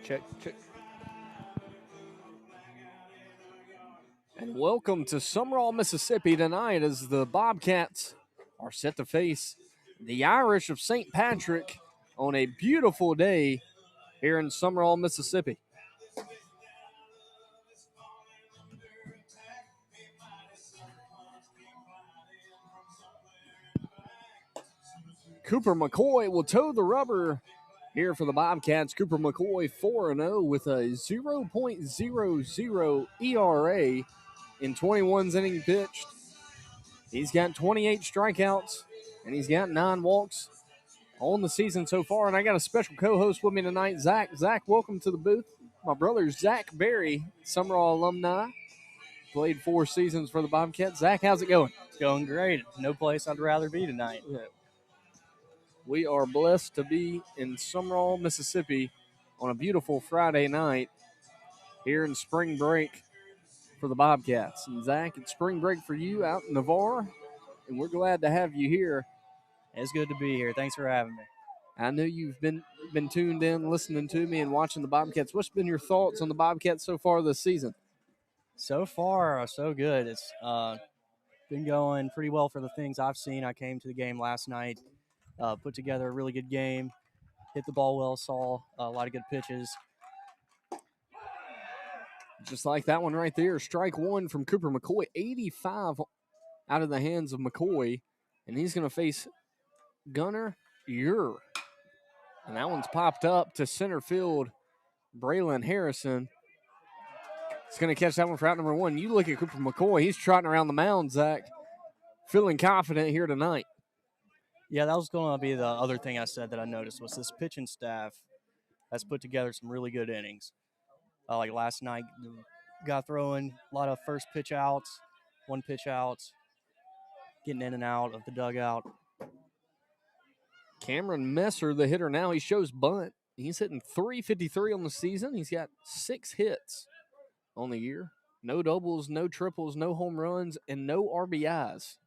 check, check. And welcome to Sumrall, Mississippi tonight as the Bobcats are set to face the Irish of St. Patrick on a beautiful day here in Sumrall, Mississippi. Cooper McCoy will toe the rubber here for the Bobcats. Cooper McCoy 4-0 with a 0.00 ERA in 21 innings pitched. He's got 28 strikeouts, and he's got 9 walks on the season so far. And I got a special co-host with me tonight, Zach. Zach, welcome to the booth. My brother, Zach Berry, Sumrall alumni, played 4 seasons for the Bobcats. Zach, how's it going? It's going great. No place I'd rather be tonight. Yeah. We are blessed to be in Sumrall, Mississippi on a beautiful Friday night here in spring break for the Bobcats. And Zach, it's spring break for you out in Navarre, and we're glad to have you here. It's good to be here. Thanks for having me. I know you've been tuned in, listening to me, and watching the Bobcats. What's been your thoughts on the Bobcats so far this season? So far, so good. It's been going pretty well for the things I've seen. I came to the game last night, put together a really good game, hit the ball well, saw a lot of good pitches. Just like that one right there, strike one from Cooper McCoy, 85 out of the hands of McCoy, and he's going to face Gunnar Ure. And that one's popped up to center field, Braylon Harrison. He's going to catch that one for out number 1. You look at Cooper McCoy, he's trotting around the mound, Zach, feeling confident here tonight. Yeah, that was going to be the other thing I said that I noticed was this pitching staff has put together some really good innings. Like last night, got throwing a lot of first pitch outs, 1 pitch outs, getting in and out of the dugout. Cameron Messer, the hitter now, he shows bunt. He's hitting .353 on the season. He's got 6 hits on the year. No doubles, no triples, no home runs, and no RBIs.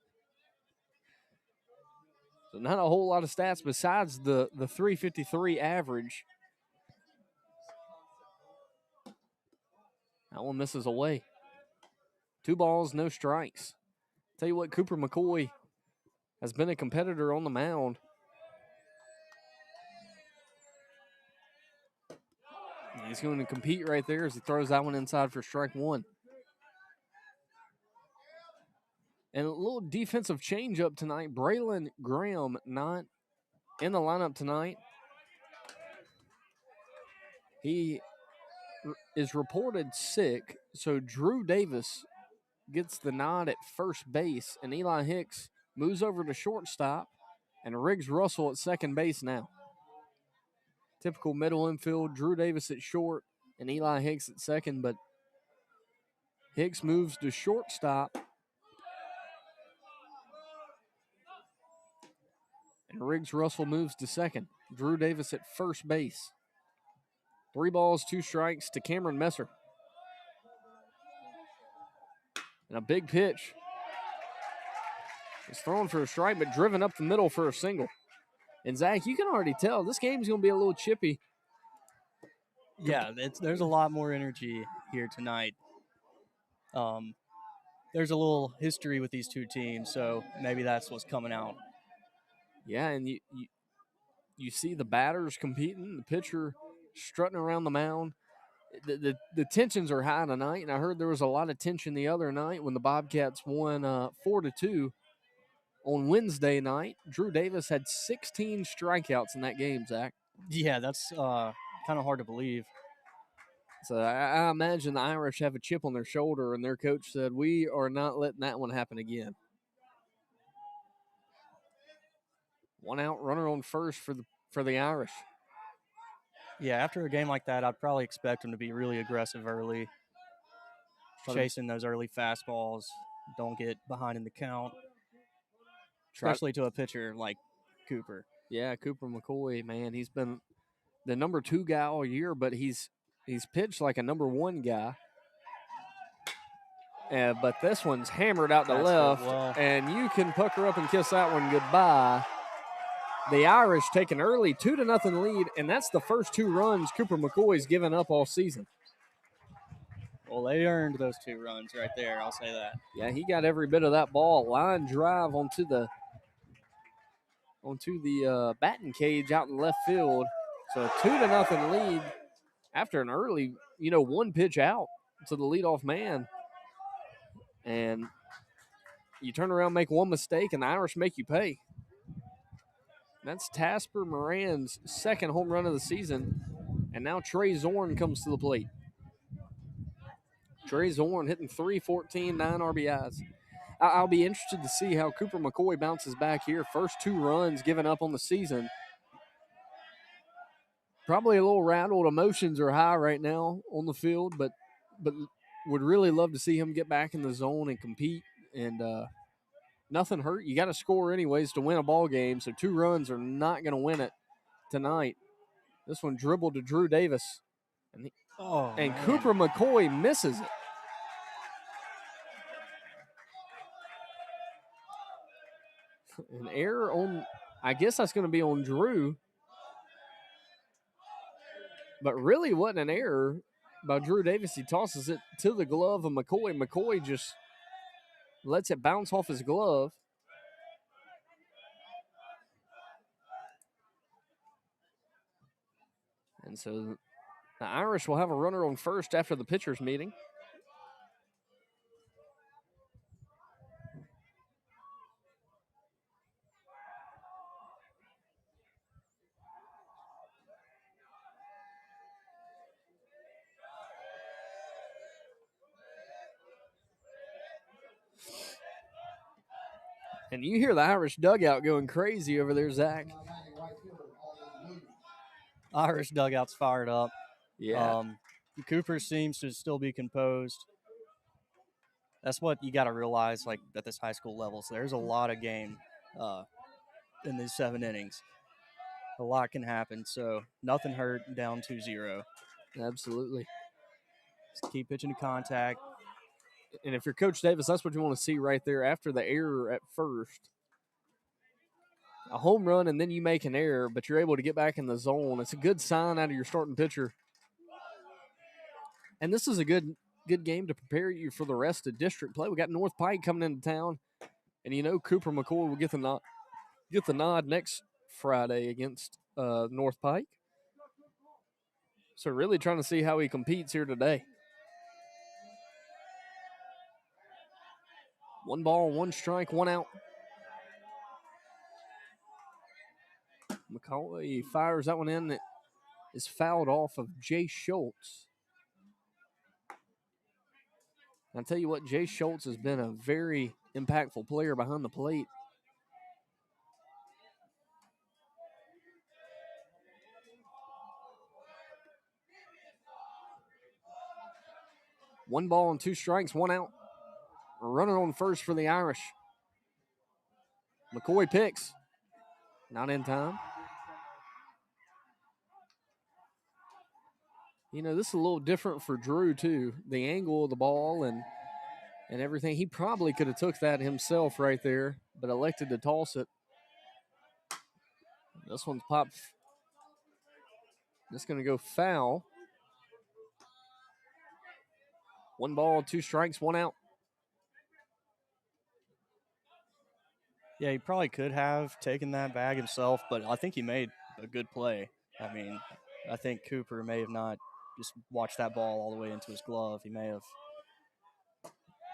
So not a whole lot of stats besides the .353 average. That one misses away. 2 balls, no strikes. Tell you what, Cooper McCoy has been a competitor on the mound. He's going to compete right there as he throws that one inside for strike 1. And a little defensive changeup tonight. Braylon Graham not in the lineup tonight. He is reported sick, so Drew Davis gets the nod at first base, and Eli Hicks moves over to shortstop, and Riggs Russell at second base now. Typical middle infield, Drew Davis at short and Eli Hicks at second, but Hicks moves to shortstop, and Riggs Russell moves to second. Drew Davis at first base. 3 balls, 2 strikes to Cameron Messer. And a big pitch. He's thrown for a strike, but driven up the middle for a single. And, Zach, you can already tell this game's going to be a little chippy. Yeah, there's a lot more energy here tonight. There's a little history with these 2 teams, so maybe that's what's coming out. Yeah, and you see the batters competing, the pitcher strutting around the mound. The tensions are high tonight, and I heard there was a lot of tension the other night when the Bobcats won 4-2 on Wednesday night. Drew Davis had 16 strikeouts in that game, Zach. Yeah, that's kind of hard to believe. So I imagine the Irish have a chip on their shoulder, and their coach said, we are not letting that one happen again. 1 out, runner on first for the Irish. Yeah, after a game like that, I'd probably expect them to be really aggressive early, chasing those early fastballs, don't get behind in the count, especially to a pitcher like Cooper. Yeah, Cooper McCoy, man, he's been the number 2 guy all year, but he's pitched like a number 1 guy. But this one's hammered out to left, and you can pucker up and kiss that one goodbye. the Irish take an early 2-0 lead, and that's the first 2 runs Cooper McCoy's given up all season. Well, they earned those 2 runs right there. I'll say that. Yeah, he got every bit of that ball. Line drive onto the batting cage out in left field. So a 2-0 lead after an early, 1 pitch out to the leadoff man. And you turn around, make one mistake, and the Irish make you pay. That's Tasper Moran's second home run of the season. And now Trey Zorn comes to the plate. Trey Zorn hitting .314, 9 RBIs. I'll be interested to see how Cooper McCoy bounces back here. First 2 runs given up on the season. Probably a little rattled. Emotions are high right now on the field, but would really love to see him get back in the zone and compete. And nothing hurt. You got to score anyways to win a ball game, so 2 runs are not going to win it tonight. This one dribbled to Drew Davis. And Cooper McCoy misses it. An error on, I guess that's going to be on Drew. But really wasn't an error by Drew Davis. He tosses it to the glove of McCoy. McCoy just lets it bounce off his glove. And so the Irish will have a runner on first after the pitchers meeting. And you hear the Irish dugout going crazy over there, Zach. Irish dugout's fired up. Yeah. Cooper seems to still be composed. That's what you got to realize, like at this high school level. So there's a lot of game in these 7 innings. A lot can happen. So nothing hurt, down 2-0. Absolutely. Just keep pitching to contact. And if you're Coach Davis, that's what you want to see right there after the error at first. A home run, and then you make an error, but you're able to get back in the zone. It's a good sign out of your starting pitcher. And this is a good game to prepare you for the rest of district play. We got North Pike coming into town, and Cooper McCoy will get the nod next Friday against North Pike. So really trying to see how he competes here today. 1 ball, 1 strike, 1 out. McCoy fires that one in. It is fouled off of Jay Schultz. I'll tell you what, Jay Schultz has been a very impactful player behind the plate. One ball and 2 strikes, 1 out. Runner on first for the Irish. McCoy picks. Not in time. This is a little different for Drew, too. The angle of the ball and everything. He probably could have took that himself right there, but elected to toss it. This one's popped. It's going to go foul. 1 ball, 2 strikes, 1 out. Yeah, he probably could have taken that bag himself, but I think he made a good play. I mean, I think Cooper may have not just watched that ball all the way into his glove. He may have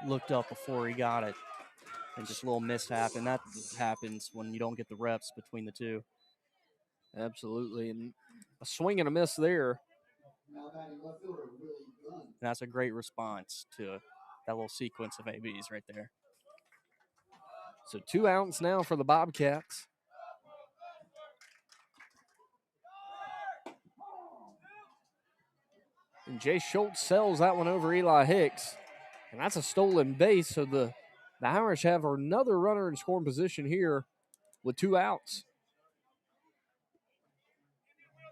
looked up before he got it, and just a little mishap, and that happens when you don't get the reps between the two. Absolutely, and a swing and a miss there. And that's a great response to that little sequence of ABs right there. So 2 outs now for the Bobcats. And Jay Schultz sells that one over Eli Hicks. And that's a stolen base, so the Irish have another runner in scoring position here with 2 outs.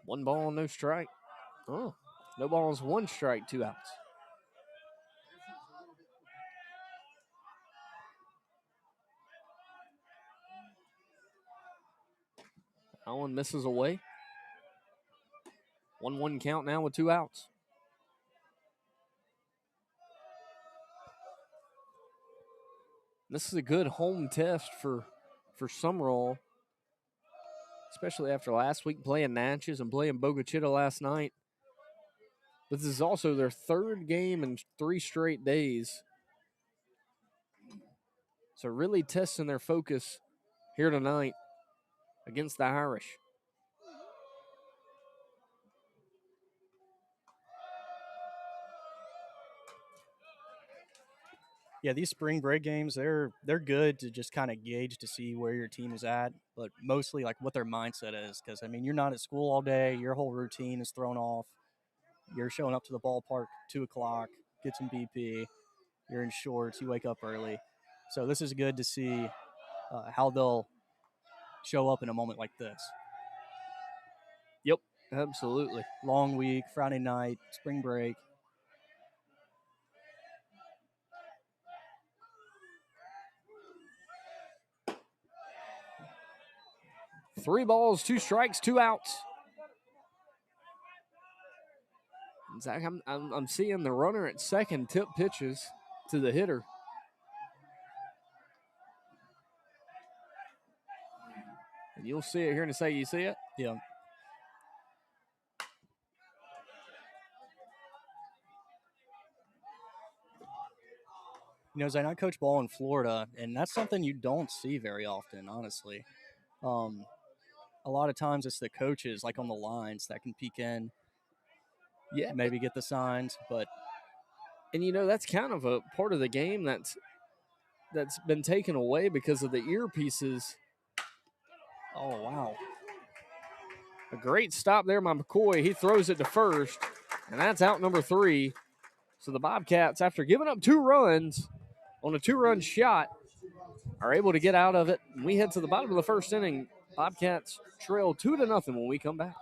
1 ball, no strike. Oh, no balls, 1 strike, 2 outs. one misses away. 1-1 count now with 2 outs. This is a good home test for Sumrall, especially after last week playing Natchez and playing Bogachita last night. But this is also their 3rd game in 3 straight days. So really testing their focus here tonight against the Irish. Yeah, these spring break games, they're good to just kind of gauge to see where your team is at, but mostly like what their mindset is. Because I mean, you're not at school all day; your whole routine is thrown off. You're showing up to the ballpark 2:00, get some BP. You're in shorts. You wake up early, so this is good to see how they'll show up in a moment like this. Yep, absolutely. Long week, Friday night, spring break. Three balls, 2 strikes, 2 outs. Zach, I'm seeing the runner at second tip pitches to the hitter. And you'll see it here in a second. You see it? Yeah. You know, Zane, I coach ball in Florida, and that's something you don't see very often, honestly. A lot of times it's the coaches, like on the lines, that can peek in, maybe get the signs, but and you know that's kind of a part of the game that's been taken away because of the earpieces. Oh wow! A great stop there by McCoy. He throws it to first, and that's out number 3. So the Bobcats, after giving up 2 runs on a 2-run shot, are able to get out of it. And we head to the bottom of the 1st inning. Bobcats trail 2-0 when we come back.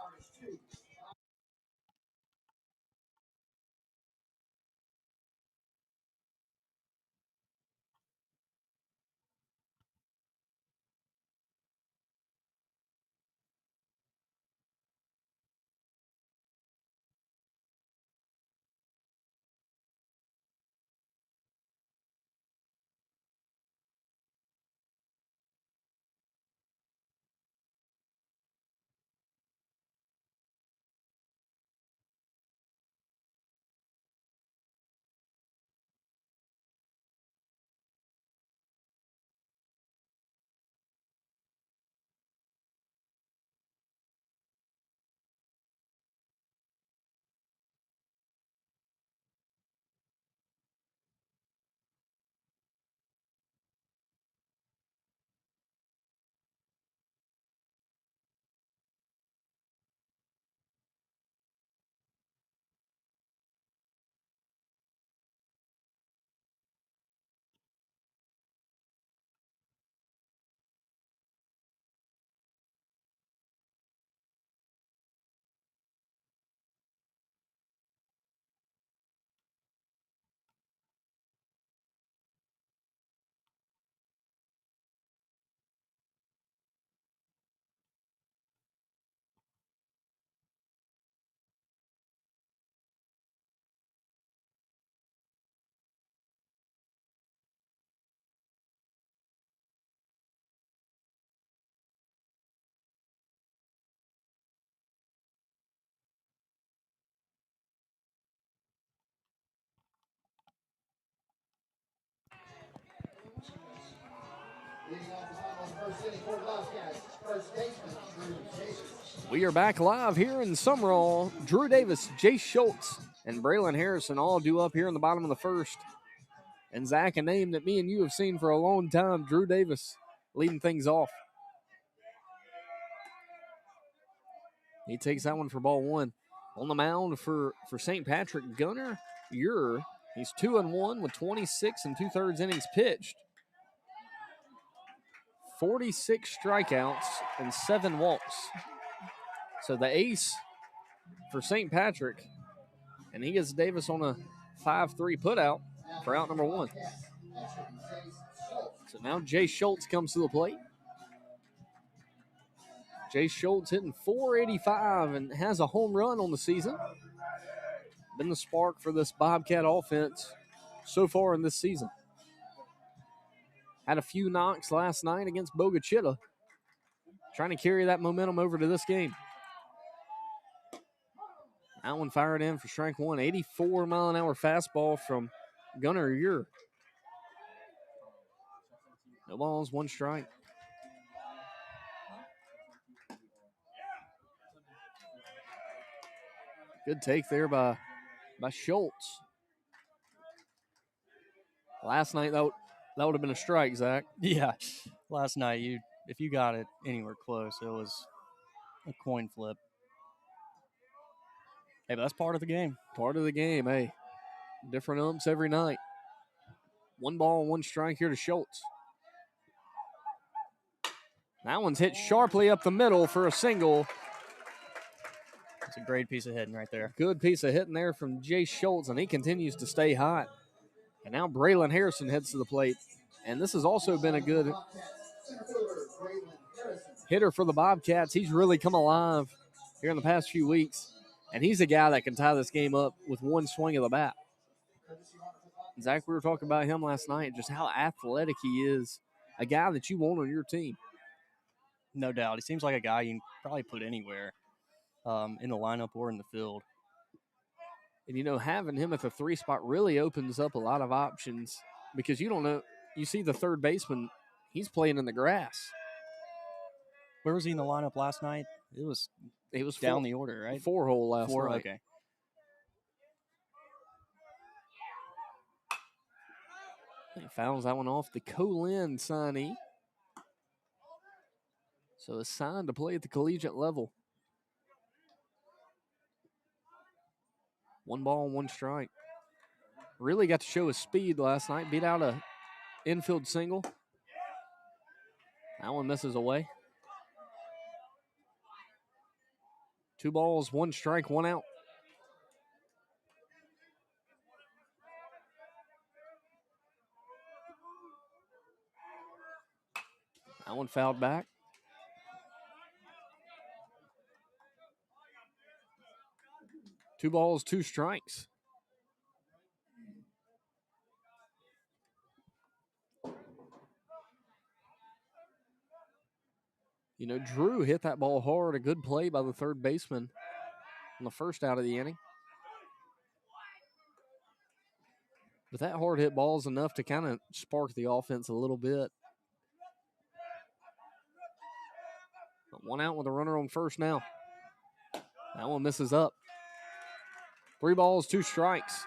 We are back live here in Sumrall. Drew Davis, Jay Schultz, and Braylon Harrison all due up here in the bottom of the 1st. And Zach, a name that me and you have seen for a long time, Drew Davis leading things off. He takes that one for ball 1. On the mound for St. Patrick, Gunnar Ure. He's 2-1 with 26 2/3 innings pitched. 46 strikeouts and 7 walks. So the ace for St. Patrick, and he gets Davis on a 5-3 putout for out number 1. So now Jay Schultz comes to the plate. Jay Schultz hitting .485 and has a home run on the season. Been the spark for this Bobcat offense so far in this season. Had a few knocks last night against Bogachita. Trying to carry that momentum over to this game. That one fired in for strike one. 84-mile-an-hour fastball from Gunnar Ure. No balls, one strike. Good take there by Schultz. Last night, that would have been a strike, Zach. Yeah, last night, if you got it anywhere close, it was a coin flip. Hey, but that's part of the game. Part of the game, hey. Different umps every night. 1 ball, 1 strike here to Schultz. That one's hit sharply up the middle for a single. It's a great piece of hitting right there. Good piece of hitting there from Jay Schultz, and he continues to stay hot. And now Braylon Harrison heads to the plate. And this has also been a good hitter for the Bobcats. He's really come alive here in the past few weeks. And he's a guy that can tie this game up with one swing of the bat. Zach, we were talking about him last night, just how athletic he is. A guy that you want on your team. No doubt. He seems like a guy you can probably put anywhere in the lineup or in the field. And, having him at the 3 spot really opens up a lot of options because you don't know. You see the third baseman, he's playing in the grass. Where was he in the lineup last night? It was down the order, right? 4-hole last night. Okay. He fouls that one off the Colin signee. So it's signed to play at the collegiate level. 1 ball, 1 strike. Really got to show his speed last night. Beat out a infield single. That one misses away. 2 balls, 1 strike, 1 out. That one fouled back. Two balls, 2 strikes. Drew hit that ball hard. A good play by the third baseman on the first out of the inning. But that hard hit ball is enough to kind of spark the offense a little bit. But 1 out with a runner on first now. That one misses up. 3 balls, 2 strikes.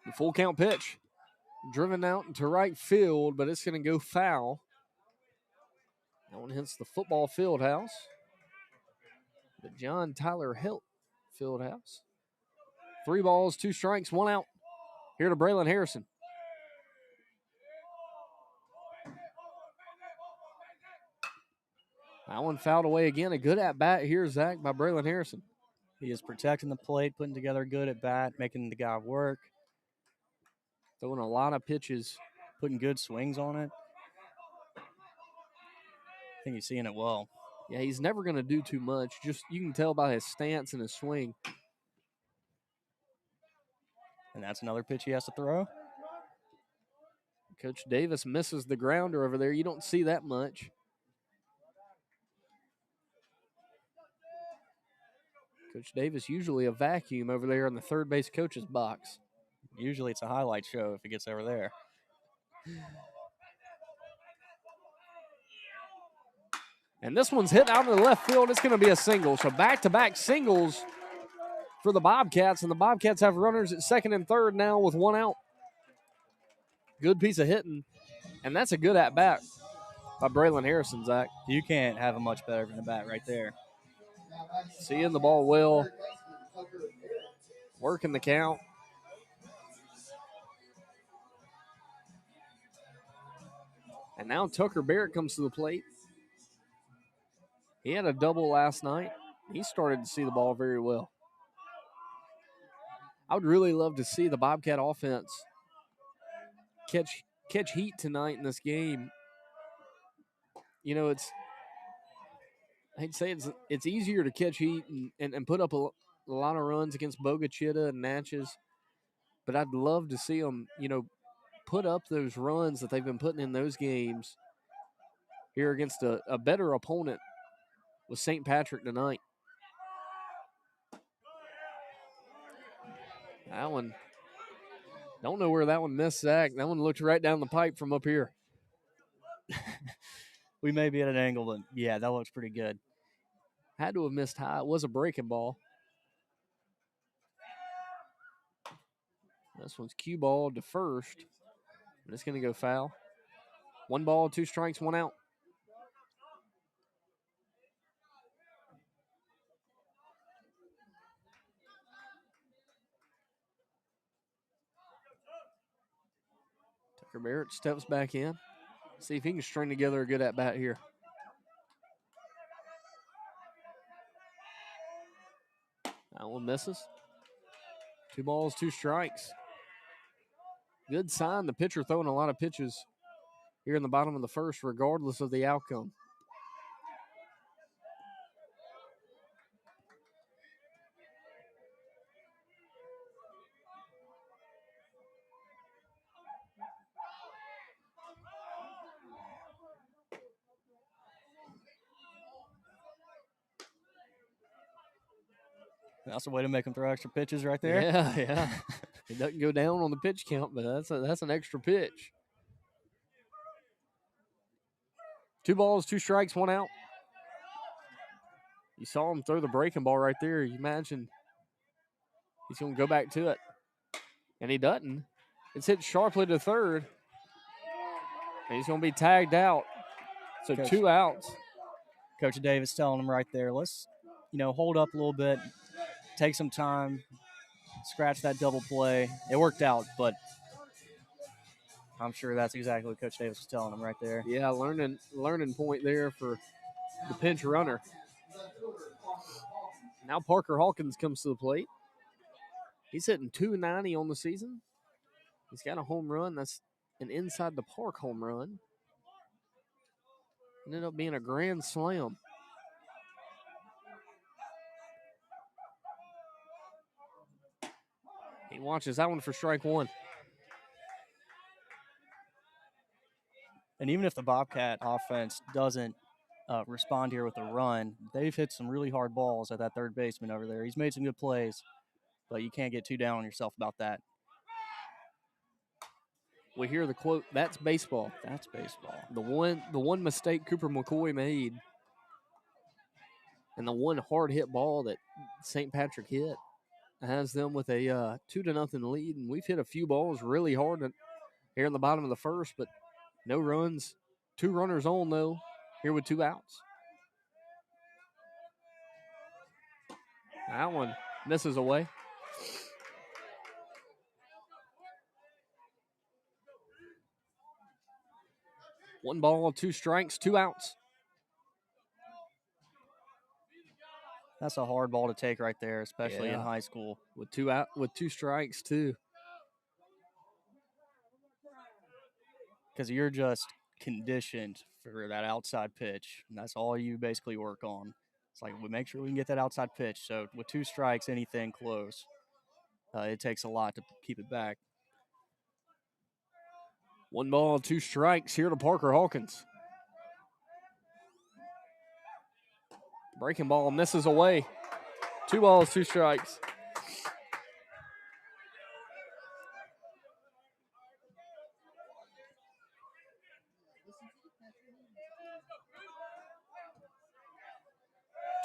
The full count pitch. Driven out into right field, but it's going to go foul. That one hits the football field house. The John Tyler Hilt field house. 3 balls, 2 strikes, 1 out. Here to Braylon Harrison. That one fouled away again. A good at-bat here, Zach, by Braylon Harrison. He is protecting the plate, putting together a good at-bat, making the guy work. Throwing a lot of pitches. Putting good swings on it. I think he's seeing it well. Yeah, he's never going to do too much. Just you can tell by his stance and his swing. And that's another pitch he has to throw. Coach Davis misses the grounder over there. You don't see that much. Coach Davis usually a vacuum over there in the third base coach's box. Usually it's a highlight show if it gets over there. And this one's hit out in the left field. It's going to be a single. So back-to-back singles for the Bobcats. And the Bobcats have runners at second and third now with 1 out. Good piece of hitting. And that's a good at-bat by Braylon Harrison, Zach. You can't have a much better than a bat right there. Seeing the ball well. Working the count. And now Tucker Barrett comes to the plate. He had a double last night. He started to see the ball very well. I would really love to see the Bobcat offense catch heat tonight in this game. You know, I'd say it's easier to catch heat and put up a lot of runs against Bogachita and Natchez, but I'd love to see them, put up those runs that they've been putting in those games here against a better opponent with St. Patrick tonight. That one, don't know where that one missed, Zach. That one looked right down the pipe from up here. We may be at an angle, but yeah, that looks pretty good. Had to have missed high. It was a breaking ball. This one's cue ball to first, but it's going to go foul. 1 ball, 2 strikes, 1 out. Tucker Barrett steps back in. See if he can string together a good at-bat here. That one misses. 2 balls, 2 strikes. Good sign. The pitcher throwing a lot of pitches here in the bottom of the first, regardless of the outcome. That's a way to make him throw extra pitches right there. Yeah. It doesn't go down on the pitch count, but that's an extra pitch. 2 balls, 2 strikes, 1 out. You saw him throw the breaking ball right there. You imagine he's going to go back to it. And he doesn't. It's hit sharply to third. And he's going to be tagged out. So Coach, 2 outs. Coach Davis telling him right there, let's, hold up a little bit, take some time, scratch that double play. It worked out, but I'm sure that's exactly what Coach Davis was telling him right there. Yeah, learning point there for the pinch runner. Now Parker Hawkins comes to the plate. He's hitting .290 on the season. He's got a home run. That's an inside the park home run. Ended up being a grand slam. He watches that one for strike 1. And even if the Bobcat offense doesn't respond here with a run, they've hit some really hard balls at that third baseman over there. He's made some good plays, but you can't get too down on yourself about that. We hear the quote, "That's baseball." That's baseball. The one mistake Cooper McCoy made, and the one hard hit ball that St. Patrick hit, has them with a 2-0 lead. And we've hit a few balls really hard here in the bottom of the first, but no runs. 2 runners on though, here with 2 outs. That one misses away. One ball, 2 strikes, 2 outs. That's a hard ball to take right there, especially in high school. With 2 strikes too. Because you're just conditioned for that outside pitch. And that's all you basically work on. It's like, we make sure we can get that outside pitch. So with 2 strikes, anything close, it takes a lot to keep it back. 1 ball, 2 strikes here to Parker Hawkins. Breaking ball misses away. 2 balls, 2 strikes.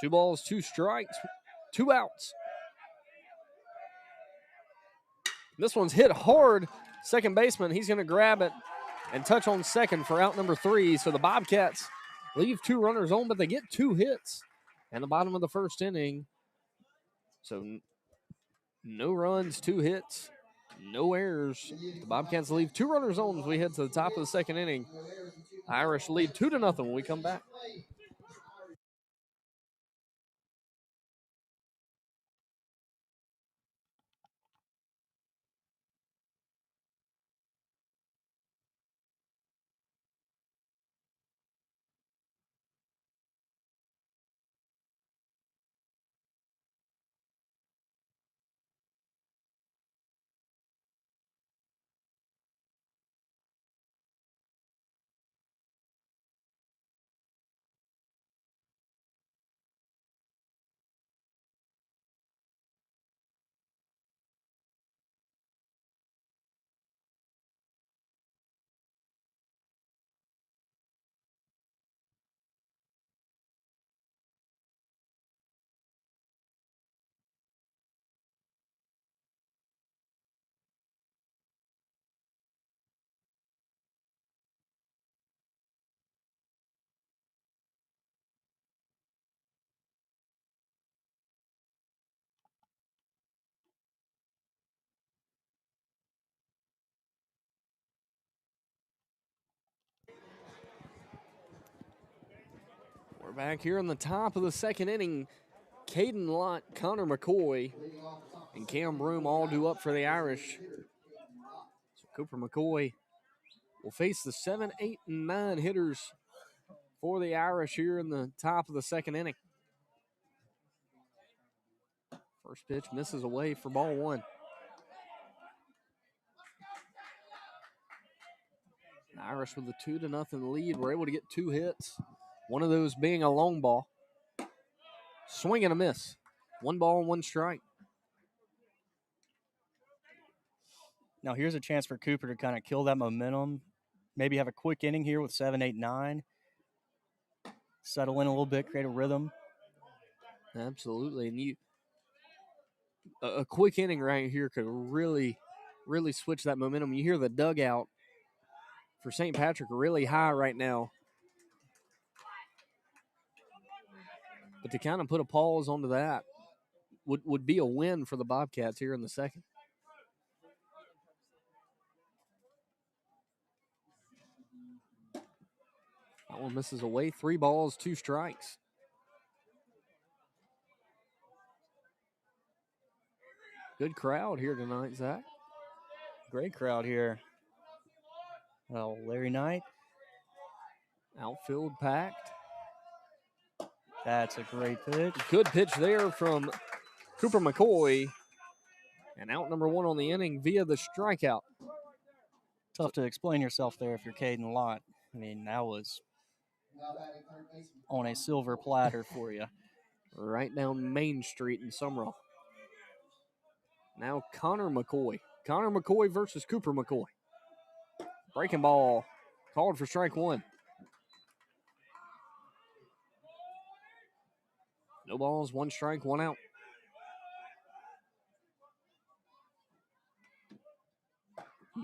Two balls, 2 strikes, 2 outs. This one's hit hard. Second baseman, he's going to grab it and touch on second for out number 3. So the Bobcats leave 2 runners on, but they get 2 hits in the bottom of the first inning. So no runs, 2 hits, no errors. The Bobcats leave 2 runners on as we head to the top of the second inning. Irish lead 2-0 when we come back. back here in the top of the second inning. Caden Lott, Connor McCoy, and Cam Broom all due up for the Irish. So Cooper McCoy will face the 7, 8, and 9 hitters for the Irish here in the top of the second inning. First pitch misses away for ball one. The Irish with a 2-0 lead were able to get 2 hits, one of those being a long ball. Swing and a miss. 1 ball, 1 strike. Now here's a chance for Cooper to kind of kill that momentum. Maybe have a quick inning here with 7, 8, 9. Settle in a little bit, create a rhythm. Absolutely. And a quick inning right here could really, really switch that momentum. You hear the dugout for St. Patrick really high right now. But to kind of put a pause onto that would be a win for the Bobcats here in the second. That one misses away. 3 balls, 2 strikes. Good crowd here tonight, Zach. Great crowd here. Well, Larry Knight. Outfield packed. That's a great pitch. Good pitch there from Cooper McCoy. And out number 1 on the inning via the strikeout. Tough to explain yourself there if you're Caden Lott. I mean, that was on a silver platter for you. Right down Main Street in Sumrall. Now Connor McCoy. Connor McCoy versus Cooper McCoy. Breaking ball. Called for strike 1. No balls, 1 strike, 1 out.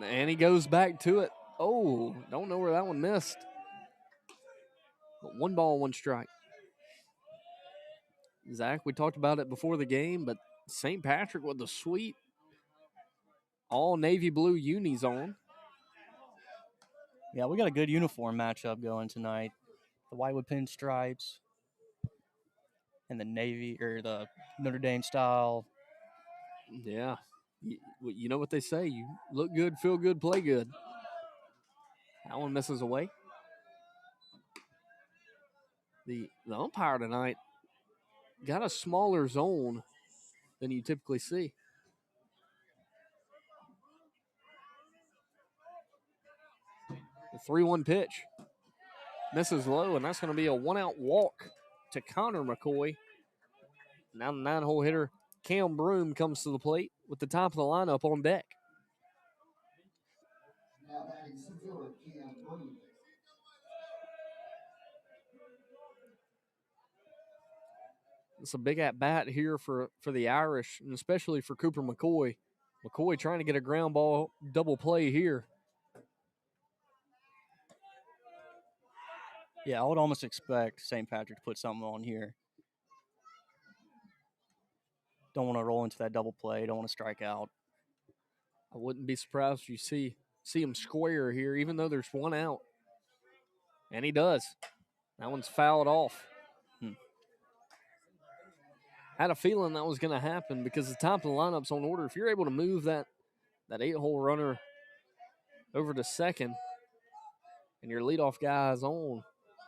And he goes back to it. Oh, don't know where that one missed. But 1 ball, 1 strike. Zach, we talked about it before the game, but St. Patrick with the sweet all navy blue unis on. Yeah, we got a good uniform matchup going tonight. The white with pinstripes and the navy or the Notre Dame style. Yeah. You know what they say. You look good, feel good, play good. That one misses away. The umpire tonight got a smaller zone than you typically see. The 3-1 pitch misses low, and that's going to be a 1-out walk to Connor McCoy. Now the 9-hole hitter Cam Broom comes to the plate with the top of the lineup on deck. It's a big at-bat here for the Irish, and especially for Cooper McCoy. McCoy trying to get a ground ball double play here. Yeah, I would almost expect St. Patrick to put something on here. Don't want to roll into that double play. Don't want to strike out. I wouldn't be surprised if you see him square here, even though there's 1 out. And he does. That one's fouled off. Had a feeling that was going to happen because the top of the lineup's on order. If you're able to move that 8-hole runner over to second and your leadoff guy is on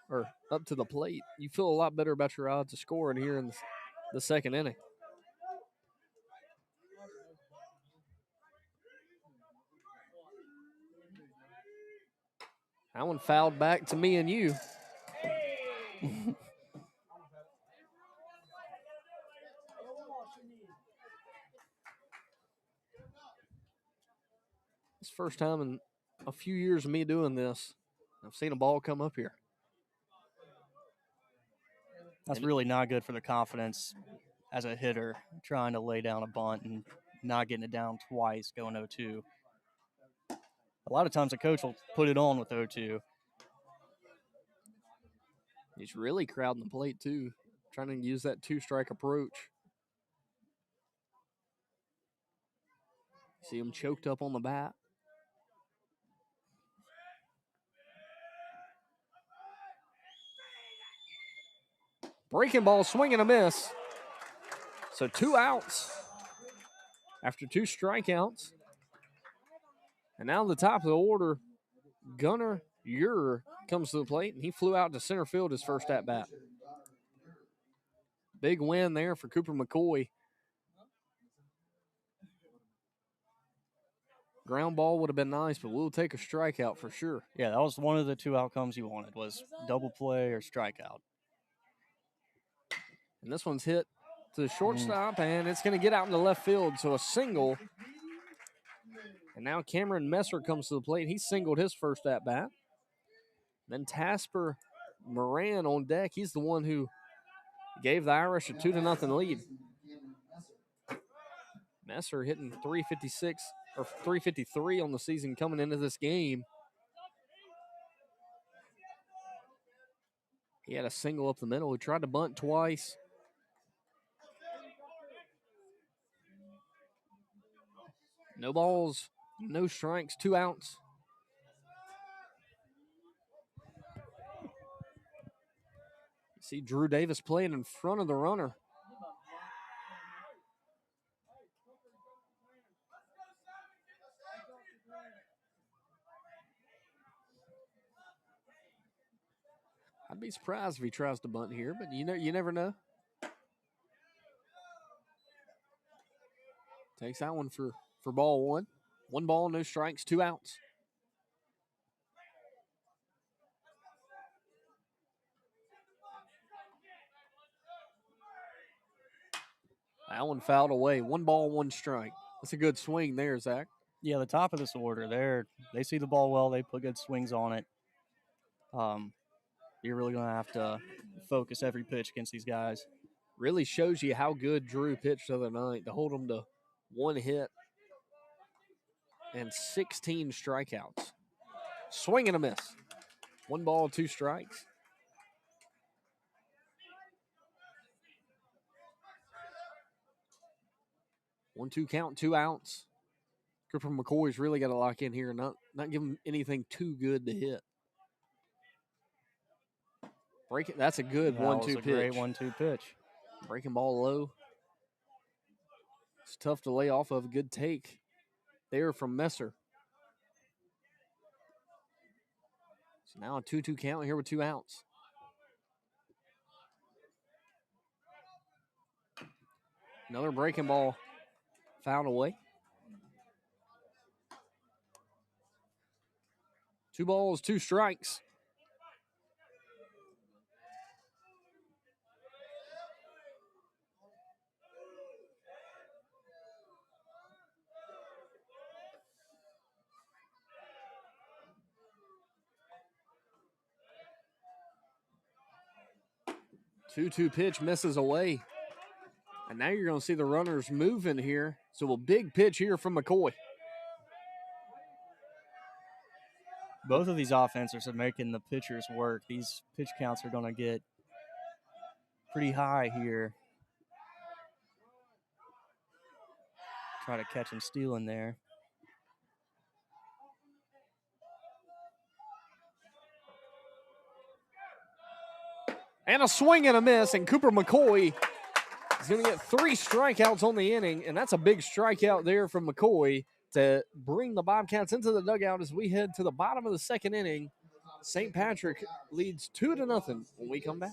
or up to the plate, you feel a lot better about your odds of scoring here in the second inning. That one fouled back to me and you. It's the first time in a few years of me doing this, I've seen a ball come up here. That's really not good for the confidence as a hitter, trying to lay down a bunt and not getting it down twice, going 0-2. A lot of times a coach will put it on with 0-2. He's really crowding the plate, too, trying to use that 2-strike approach. See him choked up on the bat. Breaking ball, swing and a miss. So 2 outs after 2 strikeouts. And now the top of the order, Gunnar Ure comes to the plate, and he flew out to center field his first at bat. Big win there for Cooper McCoy. Ground ball would have been nice, but we'll take a strikeout for sure. Yeah, that was one of the 2 outcomes you wanted, was double play or strikeout. And this one's hit to the shortstop, and it's going to get out into left field, so a single. And now Cameron Messer comes to the plate. He singled his first at bat. Then Tasper Moran on deck. He's the one who gave the Irish a 2-0 lead. Messer hitting 356 or 353 on the season coming into this game. He had a single up the middle. He tried to bunt twice. No balls, no strikes, 2 outs. See Drew Davis playing in front of the runner. I'd be surprised if he tries to bunt here, but you never know. Takes that one for ball 1. 1 ball, no strikes, 2 outs. That one fouled away. 1 ball, 1 strike. That's a good swing there, Zach. Yeah, the top of this order, they see the ball well. They put good swings on it. You're really going to have to focus every pitch against these guys. Really shows you how good Drew pitched the other night to hold him to 1 hit and 16 strikeouts. Swing and a miss. 1 ball, 2 strikes. One, 2 count, 2 outs. Cooper McCoy's really got to lock in here and not give him anything too good to hit. Break it. That's a good 1-2 pitch. Great 1-2 pitch. Breaking ball low. It's tough to lay off of. A good take there from Messer. So now a 2-2 count here with 2 outs. Another breaking ball fouled away. 2 balls, 2 strikes. Two pitch misses away. And now you're going to see the runners moving here. So a big pitch here from McCoy. Both of these offenses are making the pitchers work. These pitch counts are going to get pretty high here. Try to catch him stealing there. And a swing and a miss, and Cooper McCoy is going to get 3 strikeouts on the inning, and that's a big strikeout there from McCoy to bring the Bobcats into the dugout as we head to the bottom of the 2nd inning. St. Patrick leads 2-0 when we come back.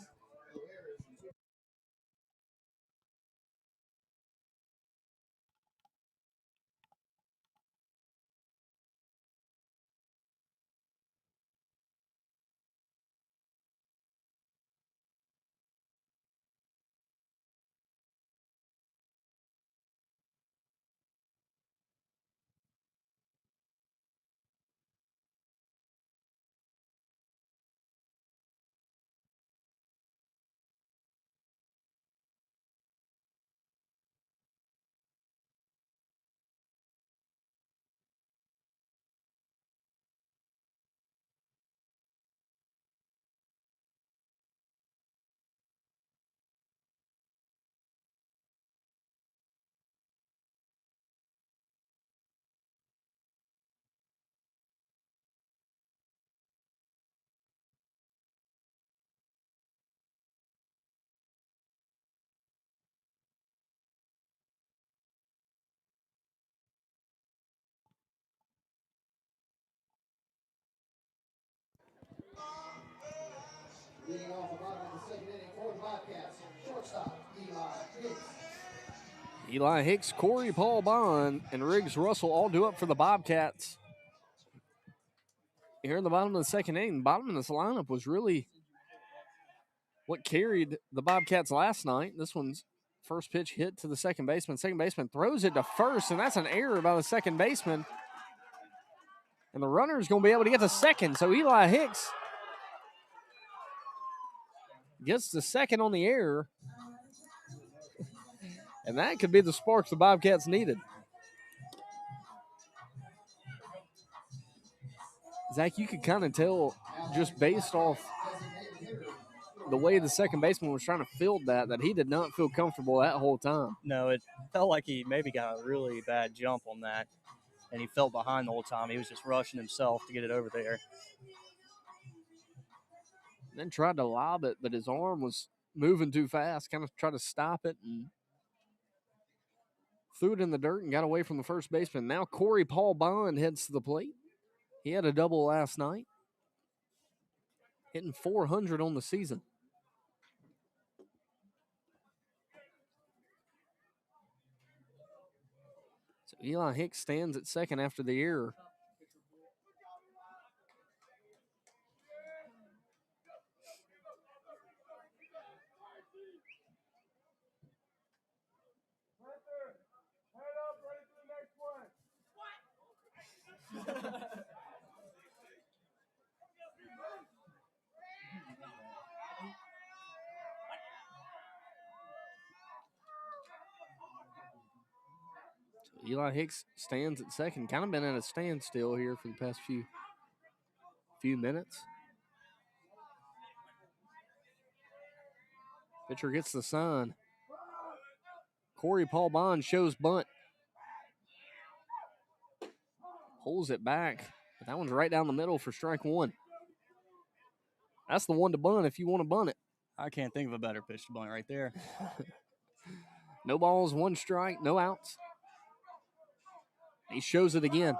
Eli Hicks, Corey Paul Bond, and Riggs Russell all due up for the Bobcats. Here in the bottom of the second inning, the bottom of this lineup was really what carried the Bobcats last night. This one's first pitch hit to the second baseman. Second baseman throws it to first, and that's an error by the second baseman. And the runner is going to be able to get to second. So Eli Hicks gets the second on the error. And that could be the sparks the Bobcats needed. Zach, you could kind of tell just based off the way the second baseman was trying to field that he did not feel comfortable that whole time. No, it felt like he maybe got a really bad jump on that, and he felt behind the whole time. He was just rushing himself to get it over there. Then tried to lob it, but his arm was moving too fast, kind of tried to stop it and threw it in the dirt and got away from the first baseman. Now Corey Paul Bond heads to the plate. He had a double last night, hitting .400 on the season. So Eli Hicks stands at second after the error. Eli Hicks stands at second. Kind of been at a standstill here for the past few minutes. Pitcher gets the sign. Corey Paul Bond shows bunt. Pulls it back. But that one's right down the middle for strike one. That's the one to bunt if you want to bunt it. I can't think of a better pitch to bunt right there. No balls, one strike, no outs. He shows it again.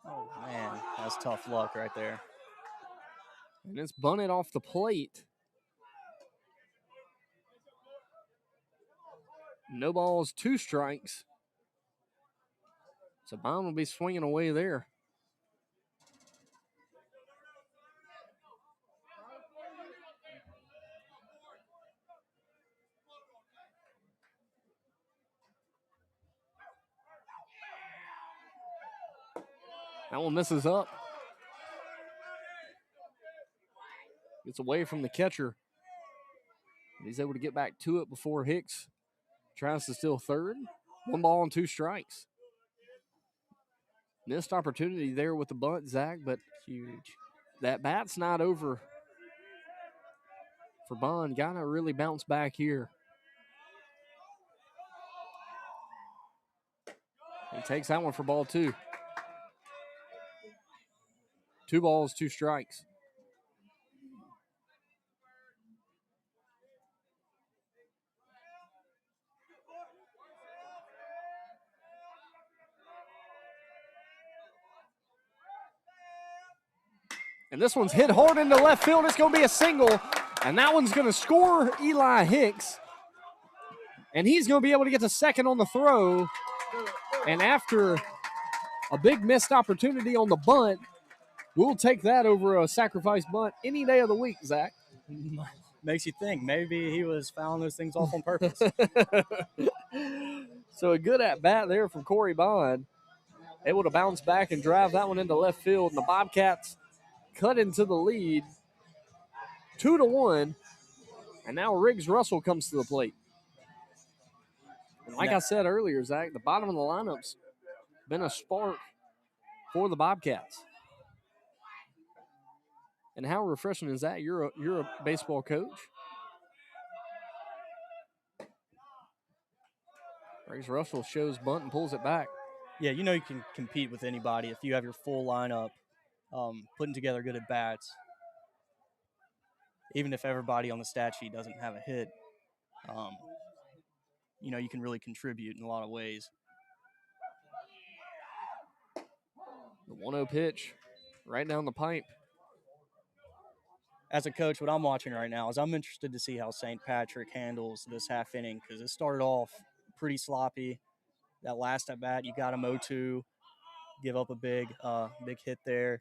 Oh, man, that's tough luck right there. And it's bunted off the plate. No balls, two strikes. So Bond will be swinging away there. That one misses up. Gets away from the catcher. He's able to get back to it before Hicks tries to steal third. One ball and two strikes. Missed opportunity there with the bunt, Zach, but huge. That bat's not over for Bond. Got to really bounce back here. He takes that one for ball two. 2 balls, 2 strikes. And this one's hit hard into left field. It's going to be a single. And that one's going to score Eli Hicks. And he's going to be able to get to second on the throw. And after a big missed opportunity on the bunt, we'll take that over a sacrifice bunt any day of the week, Zach. Makes you think. Maybe he was fouling those things off on purpose. So a good at-bat there from Corey Bond. Able to bounce back and drive that one into left field. And the Bobcats cut into the lead 2-1. And now Riggs Russell comes to the plate. And like I said earlier, Zach, the bottom of the lineup's been a spark for the Bobcats. And how refreshing is that? You're a baseball coach. Riggs Russell shows bunt and pulls it back. Yeah, you know you can compete with anybody if you have your full lineup, putting together good at bats. Even if everybody on the stat sheet doesn't have a hit, you know you can really contribute in a lot of ways. The 1-0 pitch right down the pipe. as a coach, what I'm watching right now is I'm interested to see how St. Patrick handles this half inning because it started off pretty sloppy. That last at bat, you got him 0-2, give up a big hit there.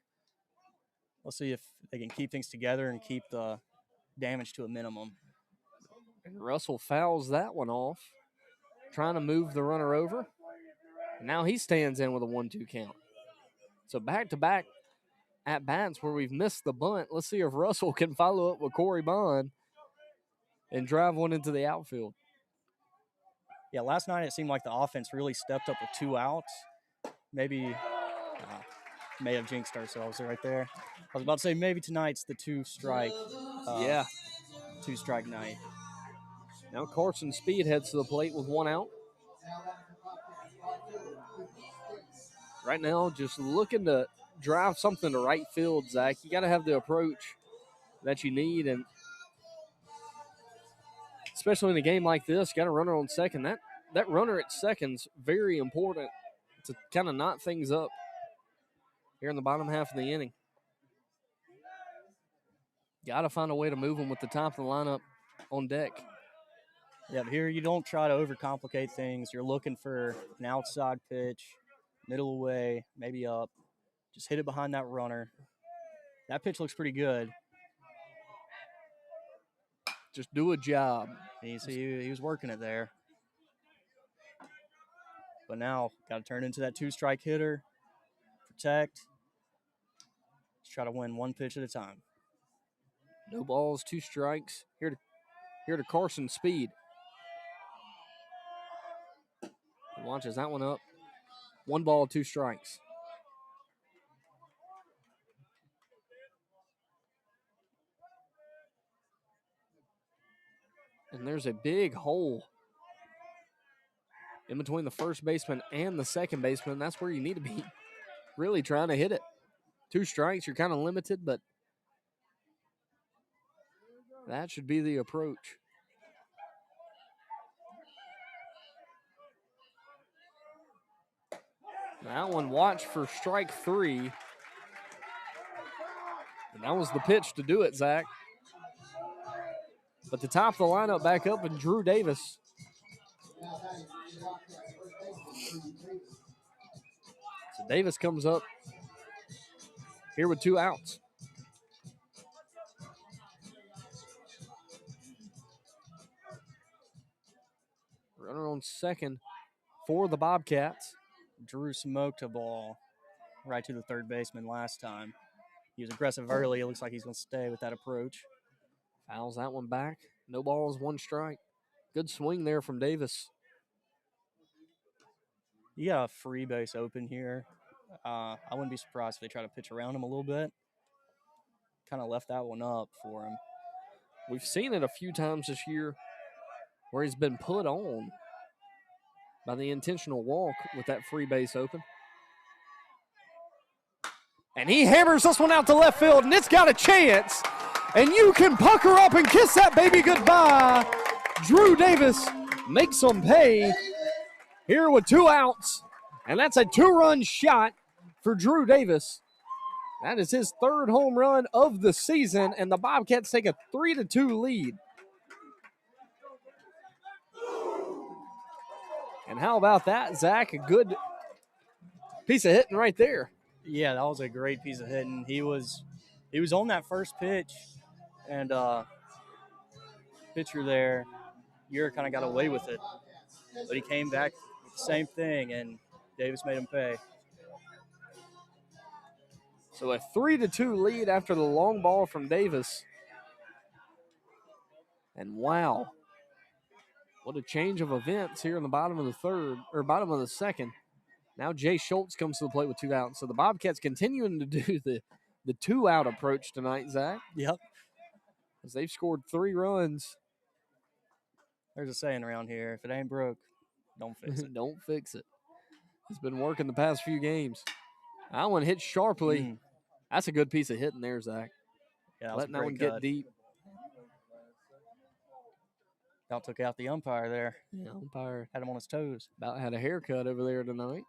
Let's see if they can keep things together and keep the damage to a minimum. And Russell fouls that one off, trying to move the runner over. And now he stands in with a 1-2 count. So back-to-back at-bats where we've missed the bunt. Let's see if Russell can follow up with Corey Bond and drive one into the outfield. Yeah, last night it seemed like the offense really stepped up with 2 outs. Maybe may have jinxed ourselves right there. I was about to say maybe tonight's the 2-strike. Yeah. 2-strike night. Now Carson Speed heads to the plate with 1 out. Right now, just looking to drive something to right field, Zach. You got to have the approach that you need, and especially in a game like this, you got a runner on second. That runner at second's very important to kind of knot things up here in the bottom half of the inning. Got to find a way to move them with the top of the lineup on deck. Yeah, but here you don't try to overcomplicate things. You're looking for an outside pitch, middle away, maybe up. Just hit it behind that runner. That pitch looks pretty good. Just do a job. He was working it there. But now, got to turn into that 2-strike hitter, protect. Let's try to win 1 pitch at a time. No balls, 2 strikes. Here to Carson Speed. He launches that one up. 1 ball, 2 strikes. And there's a big hole in between the first baseman and the second baseman. That's where you need to be really trying to hit it. 2 strikes, you're kind of limited, but that should be the approach. That one watched for strike 3. And that was the pitch to do it, Zach. But the top of the lineup back up and Drew Davis. So Davis comes up here with 2 outs. Runner on second for the Bobcats. Drew smoked a ball right to the third baseman last time. He was aggressive early. It looks like he's going to stay with that approach. Fouls that one back. No balls, 1 strike. Good swing there from Davis. You got a free base open here. I wouldn't be surprised if they try to pitch around him a little bit. Kind of left that one up for him. We've seen it a few times this year where he's been put on by the intentional walk with that free base open. And he hammers this one out to left field, and it's got a chance. And you can pucker up and kiss that baby goodbye. Drew Davis makes them pay here with 2 outs. And that's a 2-run shot for Drew Davis. That is his 3rd home run of the season, and the Bobcats take a 3-2 lead. And how about that, Zach? A good piece of hitting right there. Yeah, that was a great piece of hitting. He was on that first pitch, and pitcher there, Ure kind of got away with it. But he came back with the same thing, and Davis made him pay. So a 3-2 lead after the long ball from Davis. And wow, what a change of events here in the bottom of the third, or bottom of the second. Now Jay Schultz comes to the plate with 2 outs. So the Bobcats continuing to do the 2-out approach tonight, Zach. Yep. As they've scored 3 runs. There's a saying around here, if it ain't broke, don't fix it. Don't fix it. It's been working the past few games. That one hit sharply. That's a good piece of hitting there, Zach. Yeah, letting that one get deep. About took out the umpire there. Yeah, umpire had him on his toes. About had a haircut over there tonight.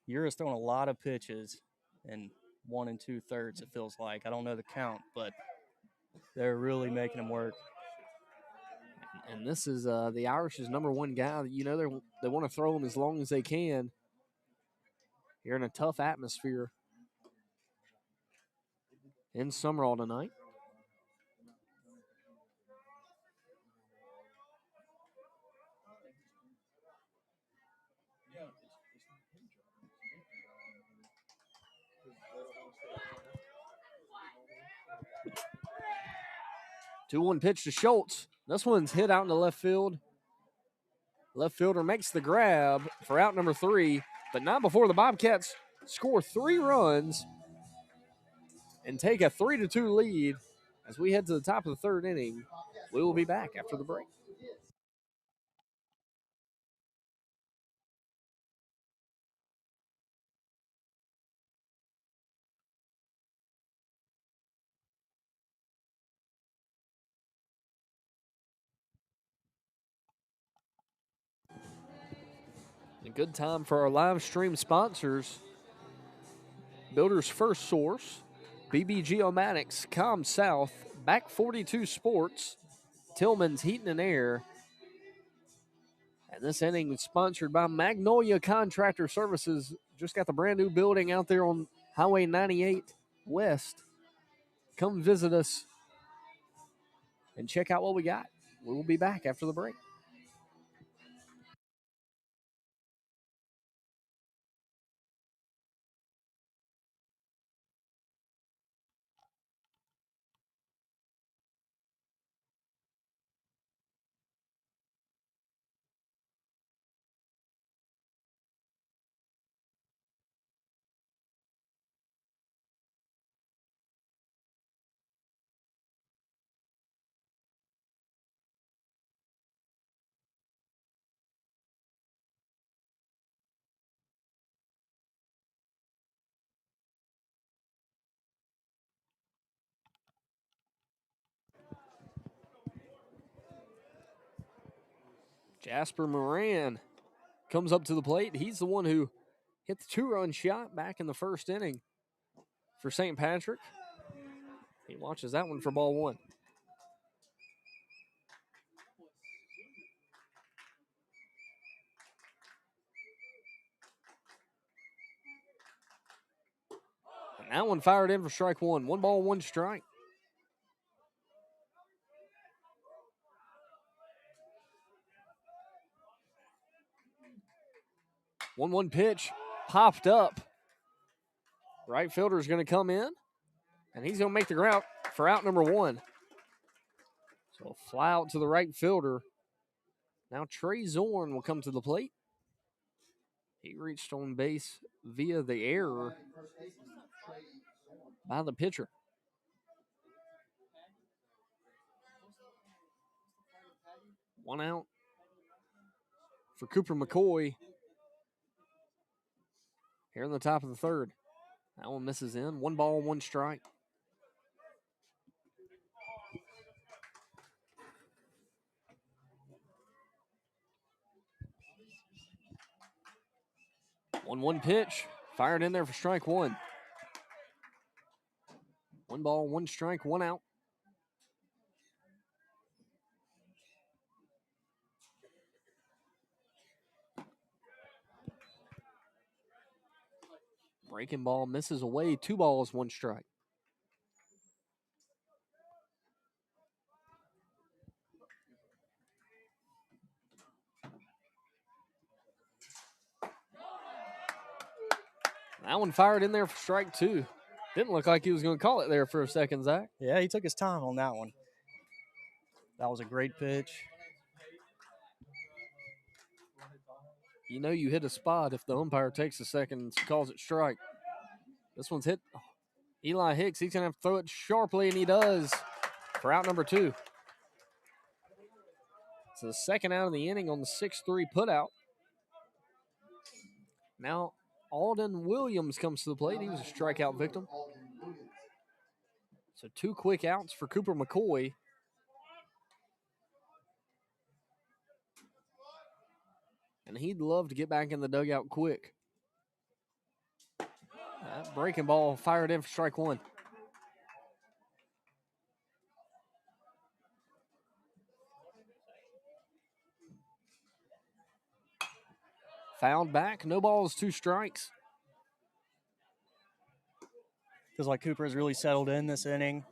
Ura's throwing a lot of pitches in 1 2/3. It feels like. I don't know the count, but they're really making him work. And this is the Irish's number one guy. You know, they want to throw him as long as they can. You're in a tough atmosphere in Sumrall tonight. Two one pitch to Schultz. This one's hit out into left field. Left fielder makes the grab for out number 3, but not before the Bobcats score 3 runs and take a 3-2 lead as we head to the top of the 3rd inning. We will be back after the break. A good time for our live stream sponsors. Builder's First Source, BB Geomatics, Com South, Back 42 Sports, Tillman's Heating and Air. And this inning is sponsored by Magnolia Contractor Services. Just got the brand new building out there on Highway 98 West. Come visit us and check out what we got. We will be back after the break. Jasper Moran comes up to the plate. He's the one who hit the 2-run shot back in the 1st inning for St. Patrick. He watches that one for ball 1. And that one fired in for strike 1. 1 ball, 1 strike. One pitch popped up. Right fielder is going to come in, and he's going to make the route for out number 1. So a fly out to the right fielder. Now Trey Zorn will come to the plate. He reached on base via the error by the pitcher. One out for Cooper McCoy here in the top of the 3rd. That one misses in. 1 ball, 1 strike. One pitch fired in there for strike 1. 1 ball, 1 strike, 1 out. Breaking ball misses away. 2 balls, 1 strike. That one fired in there for strike 2. Didn't look like he was going to call it there for a second, Zach. Yeah, he took his time on that one. That was a great pitch. You know you hit a spot if the umpire takes a second and calls it strike. This one's hit. Eli Hicks, he's going to have to throw it sharply, and he does for out number 2. It's the second out of the inning on the 6-3 putout. Now Alden Williams comes to the plate. He was a strikeout victim. So 2 quick outs for Cooper McCoy. And he'd love to get back in the dugout quick. That breaking ball fired in for strike one. Fouled back, no balls, 2 strikes. Feels like Cooper has really settled in this inning.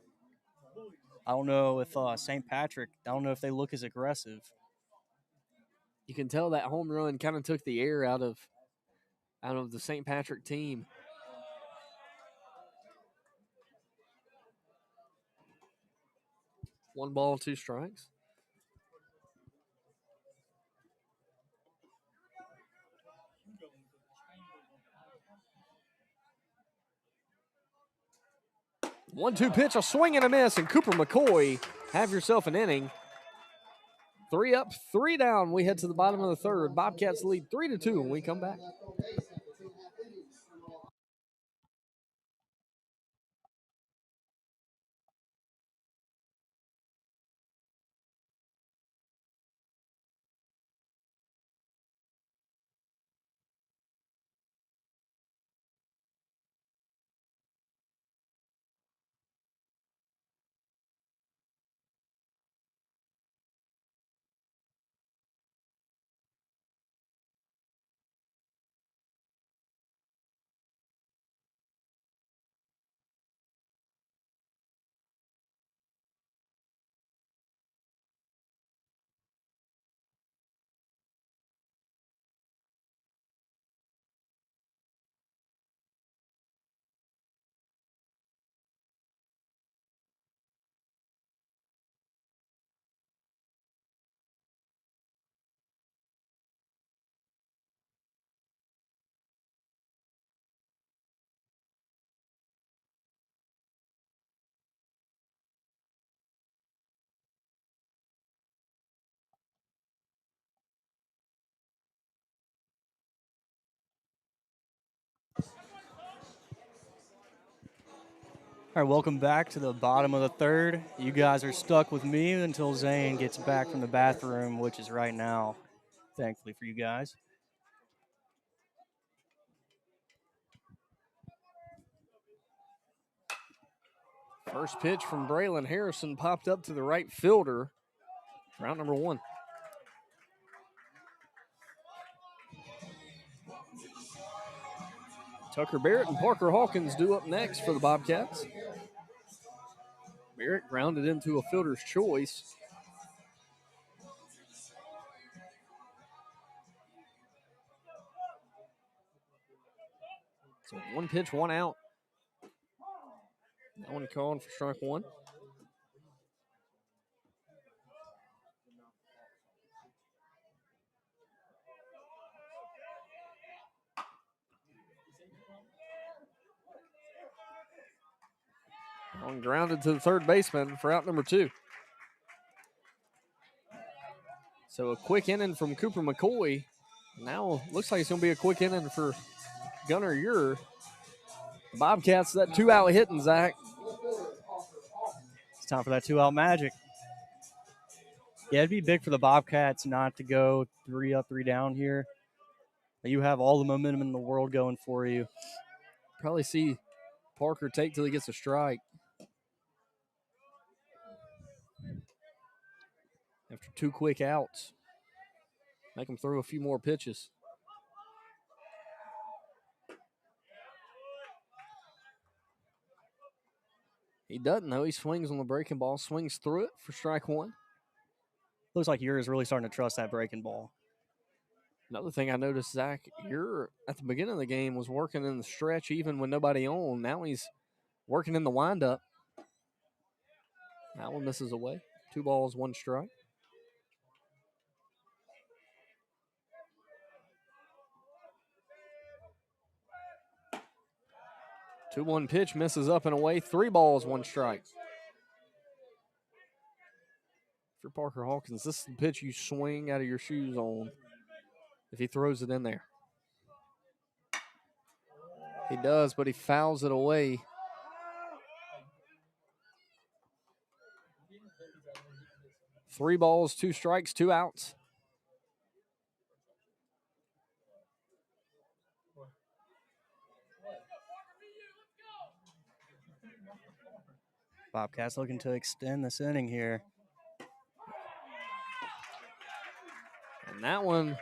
I don't know if St. Patrick, I don't know if they look as aggressive. You can tell that home run kind of took the air out of the St. Patrick team. One ball, 2 strikes. One-two pitch, a swing and a miss, and Cooper McCoy, have yourself an inning. 3 up, 3 down. We head to the bottom of the third. Bobcats lead 3-2 when we come back. All right, welcome back to the bottom of the third. You guys are stuck with me until Zane gets back from the bathroom, which is right now, thankfully for you guys. First pitch from Braylon Harrison popped up to the right fielder. Round number 1. Tucker Barrett and Parker Hawkins due up next for the Bobcats. Barrett grounded into a fielder's choice. So 1 pitch, 1 out. That one called for strike 1. On grounded to the third baseman for out number 2. So a quick inning from Cooper McCoy. Now looks like it's going to be a quick inning for Gunnar Ure. The Bobcats, that 2-out hitting, Zach. It's time for that 2-out magic. Yeah, it'd be big for the Bobcats not to go 3 up, 3 down here. You have all the momentum in the world going for you. Probably see Parker take till he gets a strike. After 2 quick outs. Make him throw a few more pitches. He doesn't, though. He swings on the breaking ball, swings through it for strike 1. Looks like Ure is really starting to trust that breaking ball. Another thing I noticed, Zach, Ure at the beginning of the game was working in the stretch even when nobody on. Now he's working in the windup. That one misses away. 2 balls, 1 strike. Two 1 pitch misses up and away. 3 balls, 1 strike. For Parker Hawkins, this is the pitch you swing out of your shoes on if he throws it in there. He does, but he fouls it away. Three balls, 2 strikes, 2 outs. Bobcats looking to extend this inning here. And that one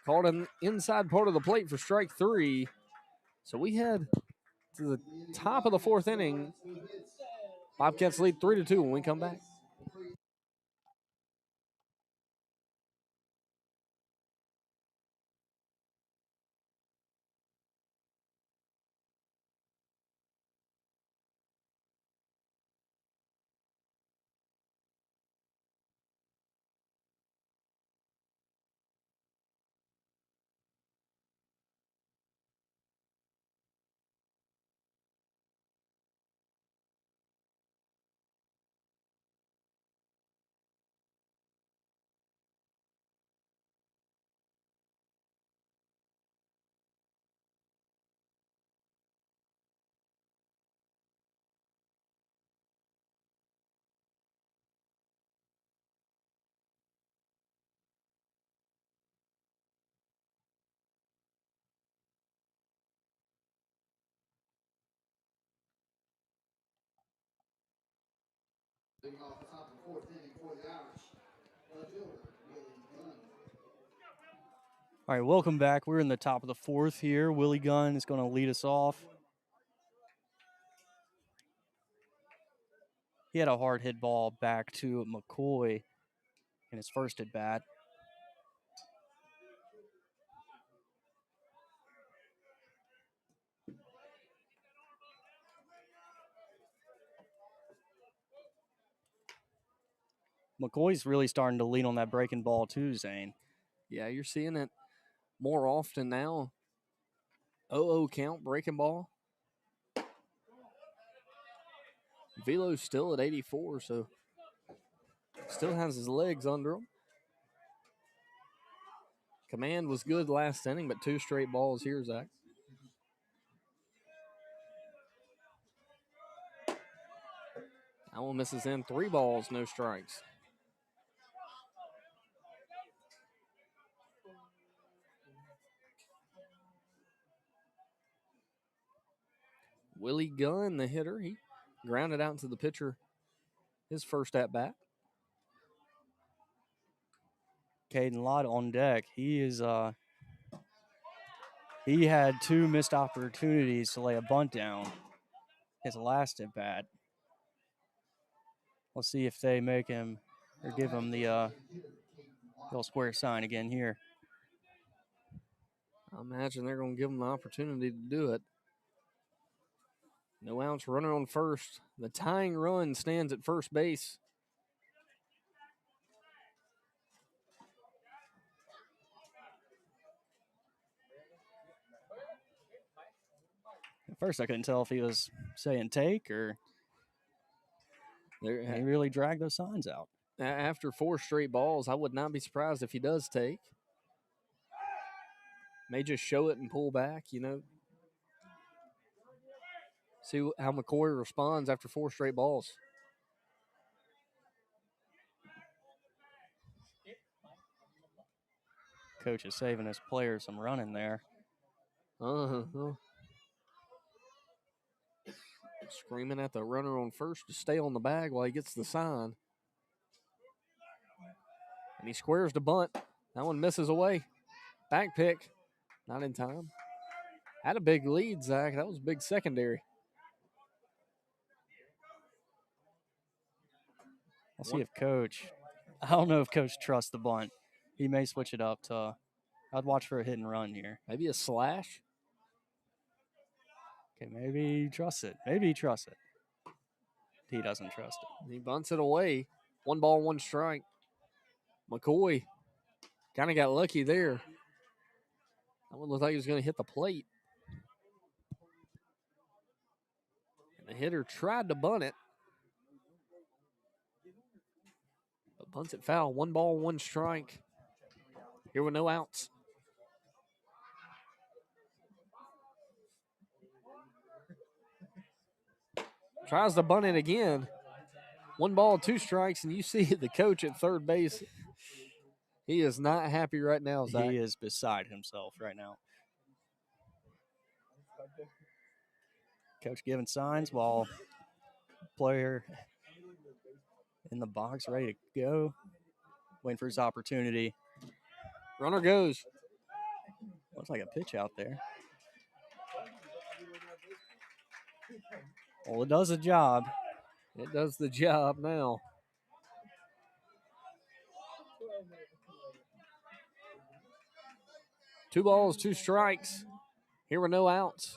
called an inside part of the plate for strike 3. So we head to the top of the 4th inning. Bobcats lead 3-2 when we come back. All right, welcome back. We're in the top of the 4th here. Willie Gunn is going to lead us off. He had a hard hit ball back to McCoy in his first at bat. McCoy's really starting to lean on that breaking ball too, Zane. Yeah, you're seeing it more often now. 0-0 count, breaking ball. Velo's still at 84, so still has his legs under him. Command was good last inning, but 2 straight balls here, Zach. That one misses in. 3 balls, no strikes. Willie Gunn, the hitter, he grounded out to the pitcher his first at bat. Caden Lott on deck. He had 2 missed opportunities to lay a bunt down his last at bat. Let's see if they make him or give him the little square sign again here. I imagine they're going to give him the opportunity to do it. No outs, runner on first. The tying run stands at first base. At first, I couldn't tell if he was saying take or he really dragged those signs out. After 4 straight balls, I would not be surprised if he does take. May just show it and pull back, you know. See how McCoy responds after 4 straight balls. Coach is saving his players some running there. Screaming at the runner on first to stay on the bag while he gets the sign. And he squares the bunt. That one misses away. Back pick. Not in time. Had a big lead, Zach. That was big secondary. I'll see if Coach, I don't know if Coach trusts the bunt. He may switch it up to, I'd watch for a hit and run here. Maybe a slash. Okay, maybe he trusts it. Maybe he trusts it. He doesn't trust it. He bunts it away. 1 ball, 1 strike. McCoy kind of got lucky there. That one looked like he was going to hit the plate. And the hitter tried to bunt it. But bunts it foul. 1 ball, 1 strike. Here with no outs. Tries to bunt it again. 1 ball, 2 strikes, and you see the coach at third base. He is not happy right now, Zach. He is beside himself right now. Coach giving signs while player in the box, ready to go, waiting for his opportunity. Runner goes. Looks like a pitch out there. Well, it does the job. It does the job now. Two balls, two strikes. Here were no outs.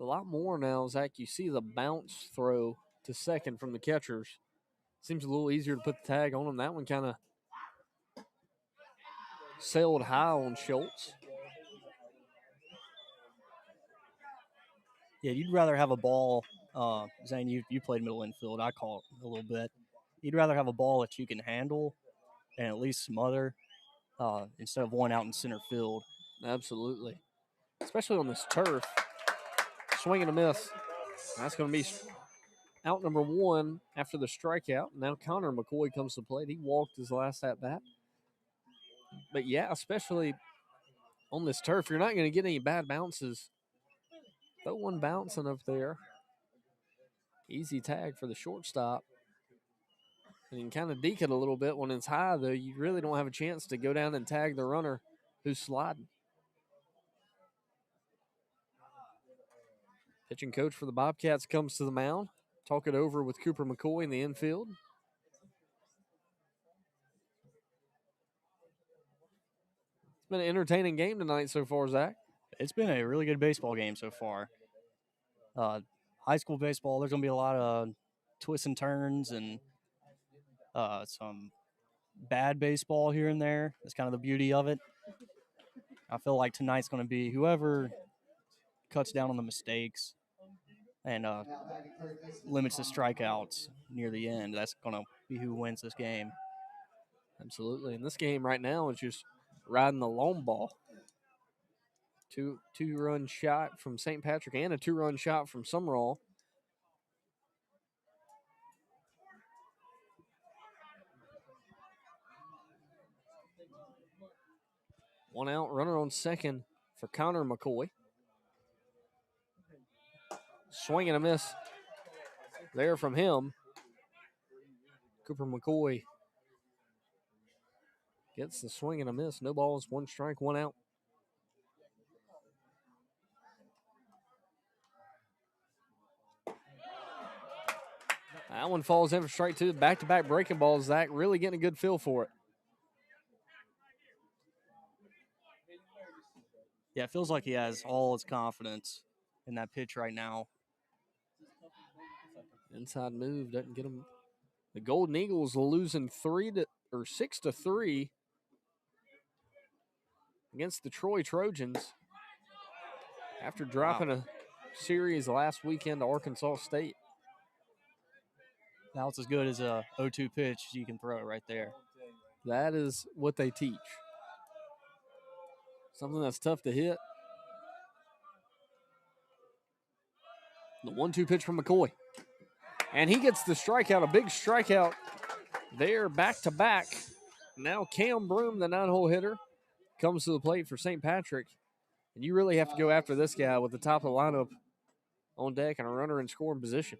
A lot more now, Zach. You see the bounce throw to second from the catchers. Seems a little easier to put the tag on him. That one kind of sailed high on Schultz. Yeah, you'd rather have a ball. Zane, you played middle infield. I call it a little bit. You'd rather have a ball that you can handle and at least smother instead of one out in center field. Absolutely. Especially on this turf. Swing and a miss. That's going to be out number one after the strikeout. Now Connor McCoy comes to the plate. He walked his last at bat. But yeah, especially on this turf, you're not going to get any bad bounces. Throw one bouncing up there. Easy tag for the shortstop. And you can kind of deke it a little bit when it's high, though. You really don't have a chance to go down and tag the runner who's sliding. Pitching coach for the Bobcats comes to the mound. Talk it over with Cooper McCoy in the infield. It's been an entertaining game tonight so far, Zach. It's been a really good baseball game so far. High school baseball, there's going to be a lot of twists and turns and some bad baseball here and there. That's kind of the beauty of it. I feel like tonight's going to be whoever cuts down on the mistakes and limits the strikeouts near the end. That's going to be who wins this game. Absolutely. And this game right now is just riding the long ball. Two-run shot from St. Patrick and a two-run shot from Sumrall. One out, runner on second for Connor McCoy. Swing and a miss there from him. Cooper McCoy gets the swing and a miss. No balls, one strike, one out. That one falls in for strike two. Back-to-back breaking balls. Zach really getting a good feel for it. Yeah, it feels like he has all his confidence in that pitch right now. Inside move doesn't get him. The Golden Eagles losing 6-3 against the Troy Trojans after dropping a series last weekend to Arkansas State. Now it's as good as a 0-2 pitch you can throw right there. That is what they teach. Something that's tough to hit. The 1-2 pitch from McCoy. And he gets the strikeout, a big strikeout there, back-to-back. Now Cam Broom, the 9-hole hitter, comes to the plate for St. Patrick. And you really have to go after this guy with the top of the lineup on deck and a runner in scoring position.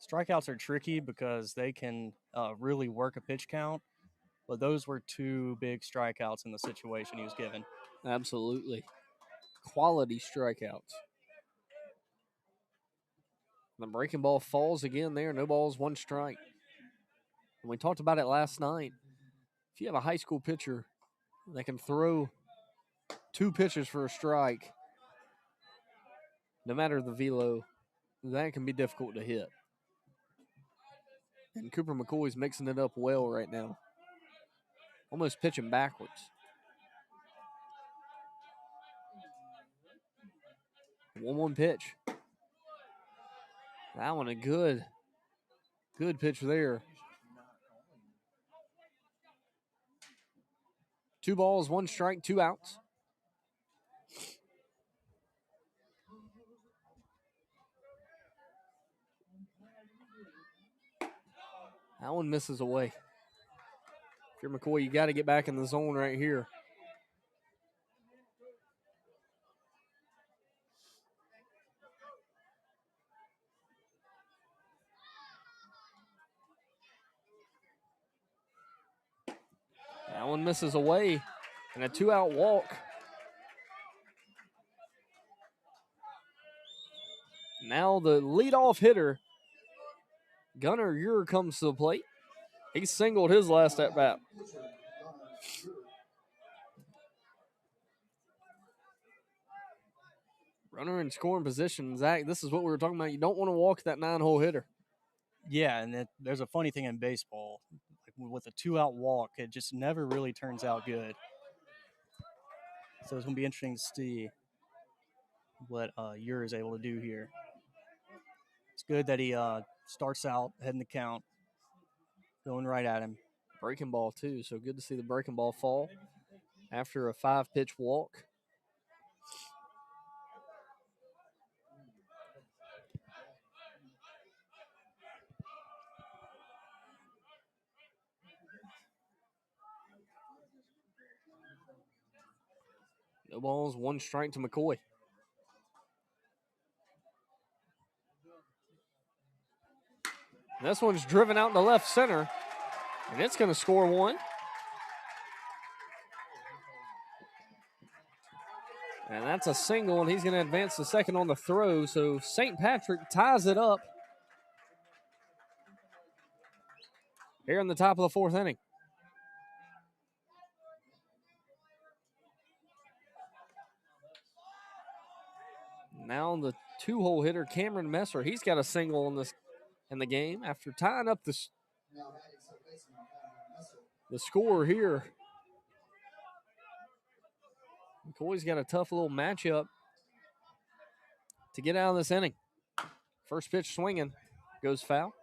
Strikeouts are tricky because they can really work a pitch count, but those were two big strikeouts in the situation he was given. Absolutely. Quality strikeouts. The breaking ball falls again there. No balls, one strike. And we talked about it last night. If you have a high school pitcher that can throw two pitches for a strike, no matter the velo, that can be difficult to hit. And Cooper McCoy's mixing it up well right now. Almost pitching backwards. One pitch. That one a good pitch there. 2 balls, 1 strike, 2 outs. That one misses away. If you're McCoy, you got to get back in the zone right here. That one misses away. And a 2-out walk. Now the leadoff hitter, Gunnar Ure, comes to the plate. He singled his last at bat. Runner in scoring position. Zach, this is what we were talking about. You don't want to walk that 9-hole hitter. Yeah, and there's a funny thing in baseball. Like with a 2-out walk, it just never really turns out good. So it's going to be interesting to see what Ure is able to do here. It's good that he starts out heading the count, going right at him. Breaking ball, too. So good to see the breaking ball fall after a 5-pitch walk. No balls, 1 strike to McCoy. This one's driven out in the left center, and it's going to score 1. And that's a single, and he's going to advance to second on the throw. So St. Patrick ties it up here in the top of the 4th inning. Now the 2-hole hitter, Cameron Messer, he's got a single in the game after tying up the score here. McCoy's got a tough little matchup to get out of this inning. First pitch swinging, goes foul.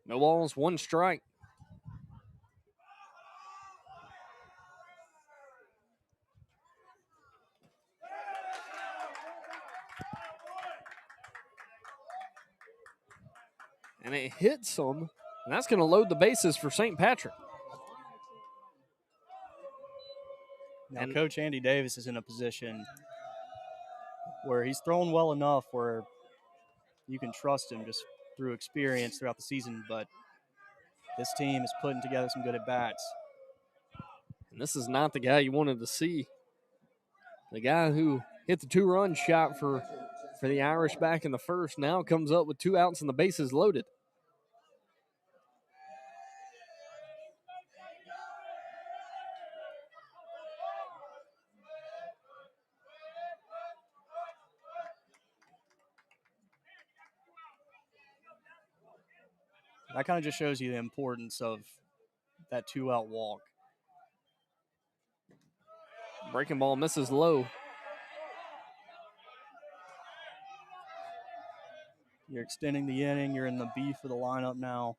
No balls, 1 strike. And it hits him, and that's going to load the bases for St. Patrick. Now, Coach Andy Davis is in a position where he's thrown well enough where you can trust him just through experience throughout the season, but this team is putting together some good at-bats. And this is not the guy you wanted to see. The guy who hit the 2-run shot for the Irish back in the first now comes up with 2 outs and the bases loaded. That kind of just shows you the importance of that 2-out walk. Breaking ball misses low. You're extending the inning. You're in the beef of the lineup now.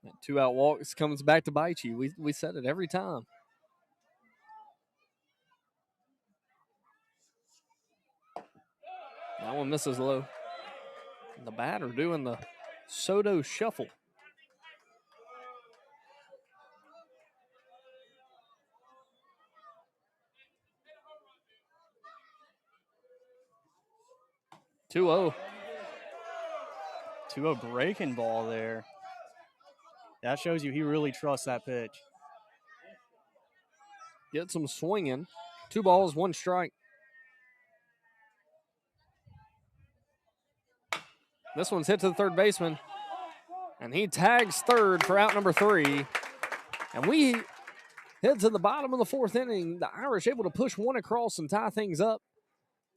That 2-out walk comes back to bite you. We said it every time. That one misses low. The batter doing the Soto shuffle. Two 0. 2-0 breaking ball there. That shows you he really trusts that pitch. Gets him swinging. 2 balls, 1 strike. This one's hit to the third baseman. And he tags third for out number 3. And we head to the bottom of the 4th inning. The Irish able to push 1 across and tie things up.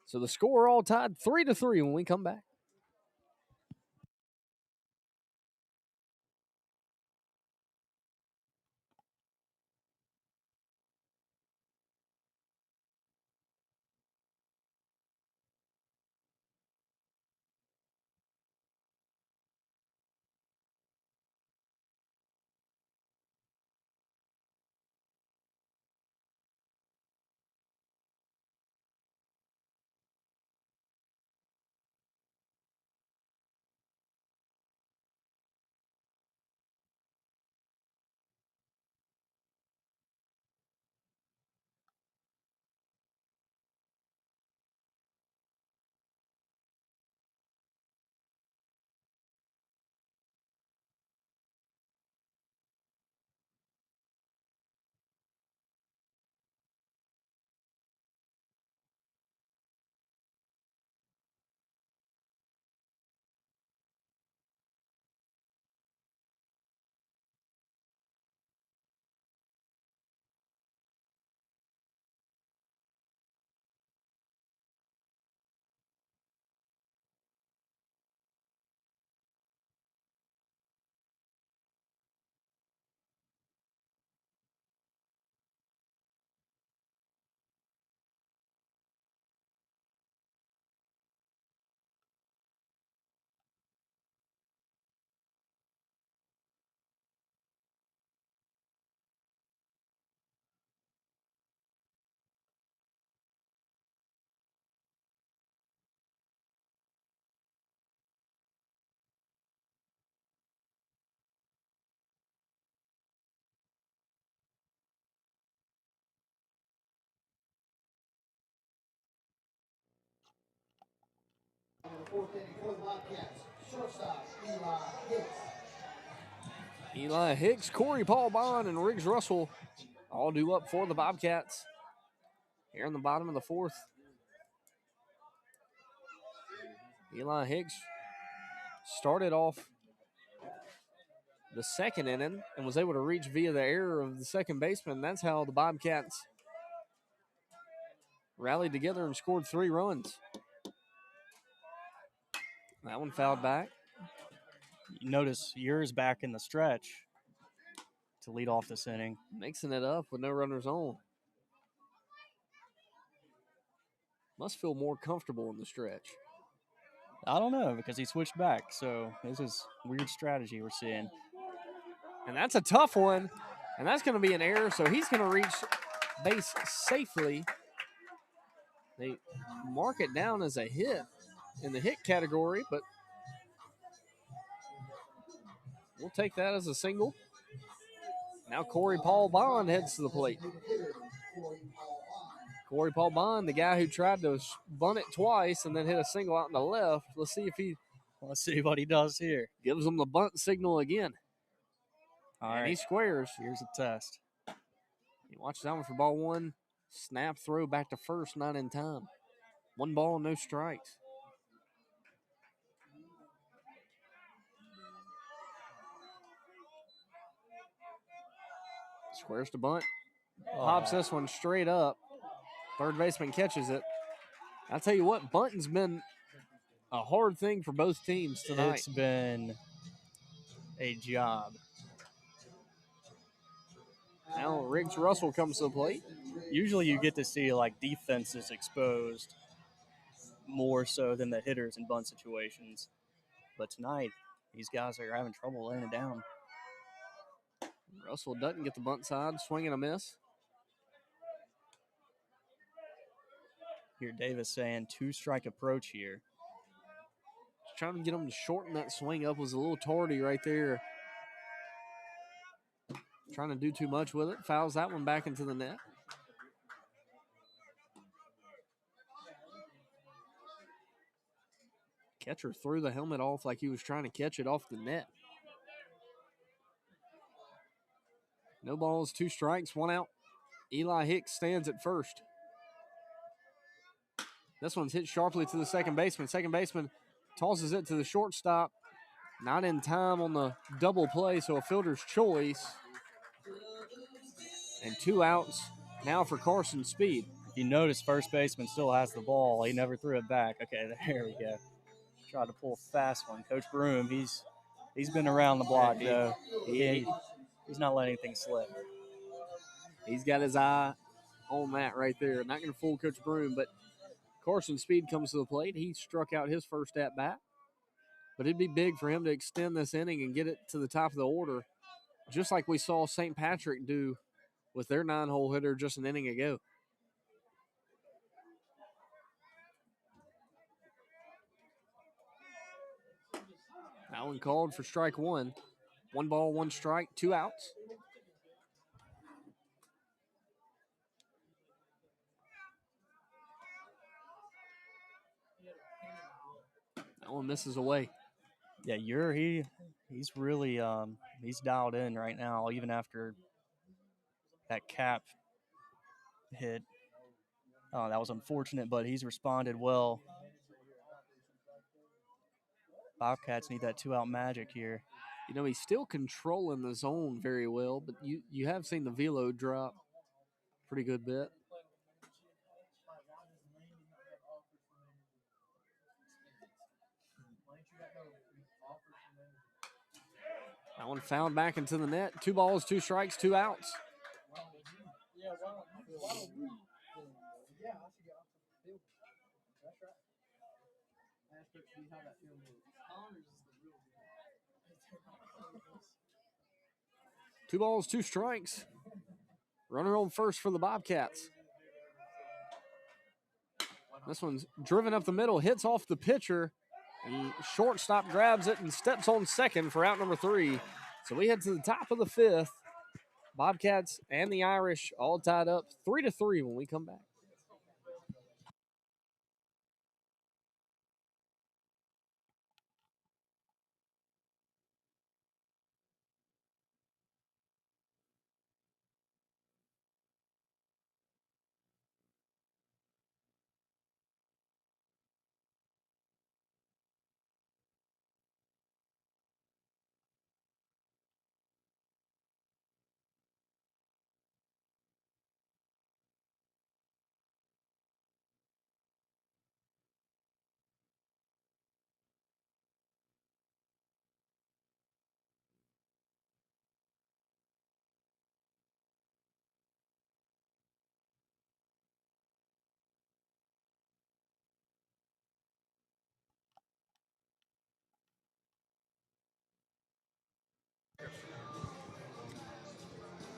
So the score all tied 3-3 when we come back. Eli Hicks, Corey Paul Bond, and Riggs Russell all due up for the Bobcats here in the bottom of the fourth. Eli Hicks started off the second inning and was able to reach via the error of the second baseman. That's how the Bobcats rallied together and scored 3 runs. That one fouled back. You notice yours back in the stretch to lead off this inning. Mixing it up with no runners on. Must feel more comfortable in the stretch. I don't know, because he switched back, so this is weird strategy we're seeing. And that's a tough one, and that's going to be an error, so he's going to reach base safely. They mark it down as a hit in the hit category, but we'll take that as a single. Now Corey Paul Bond heads to the plate. Corey Paul Bond, the guy who tried to bunt it twice and then hit a single out in the left. Let's see what he does here. Gives him the bunt signal again. All and right. he squares. Here's a test. He watches that one for ball one. Snap throw back to first, not in time. 1 ball, no strikes. Squares to bunt. Pops this one straight up. Third baseman catches it. I'll tell you what, bunting's been a hard thing for both teams tonight. It's been a job. Now Riggs Russell comes to the plate. Usually you get to see like defenses exposed more so than the hitters in bunt situations. But tonight, these guys are having trouble laying it down. Russell doesn't get the bunt side, swing and a miss. Here Davis saying 2-strike approach here. Just trying to get him to shorten that swing up was a little tardy right there. Trying to do too much with it. Fouls that one back into the net. Catcher threw the helmet off like he was trying to catch it off the net. No balls, 2 strikes, 1 out. Eli Hicks stands at first. This one's hit sharply to the second baseman. Second baseman tosses it to the shortstop. Not in time on the double play, so a fielder's choice. And 2 outs now for Carson Speed. If you notice, first baseman still has the ball. He never threw it back. Okay, there we go. Tried to pull a fast one. Coach Broom, he's been around the block, though. He's not letting anything slip. He's got his eye on that right there. Not going to fool Coach Broom, but Carson Speed comes to the plate. He struck out his first at-bat. But it'd be big for him to extend this inning and get it to the top of the order, just like we saw St. Patrick do with their 9-hole hitter just an inning ago. That one called for strike 1. 1 ball, 1 strike, 2 outs. That one misses away. Yeah, he's really he's dialed in right now, even after that cap hit. Oh, that was unfortunate, but he's responded well. Bobcats need that 2-out magic here. You know, he's still controlling the zone very well, but you have seen the velo drop pretty good bit. That one fouled back into the net. 2 balls, 2 strikes, 2 outs. Two balls, 2 strikes. Runner on first for the Bobcats. This one's driven up the middle, hits off the pitcher. And shortstop grabs it and steps on second for out number 3. So we head to the top of the 5th. Bobcats and the Irish all tied up 3-3 when we come back.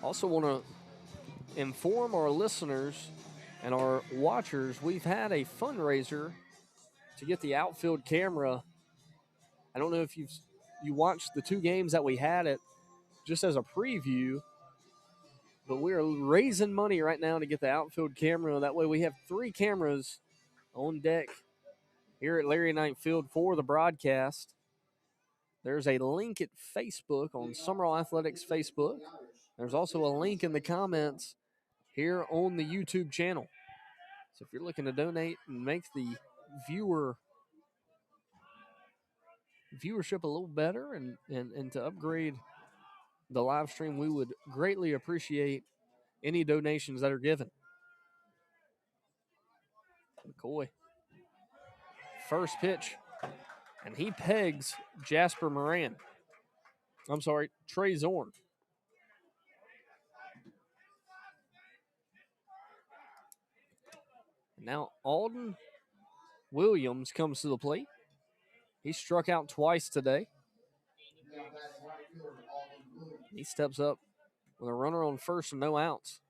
Also want to inform our listeners and our watchers, we've had a fundraiser to get the outfield camera. I don't know if you watched the 2 games that we had it just as a preview, but we are raising money right now to get the outfield camera. That way we have 3 cameras on deck here at Larry Knight Field for the broadcast. There's a link at Facebook on Sumrall Athletics Facebook. There's also a link in the comments here on the YouTube channel. So if you're looking to donate and make the viewership a little better and to upgrade the live stream, we would greatly appreciate any donations that are given. McCoy. First pitch. And he pegs Jasper Moran. I'm sorry, Trey Zorn. Now Alden Williams comes to the plate. He struck out twice today. He steps up with a runner on first and no outs.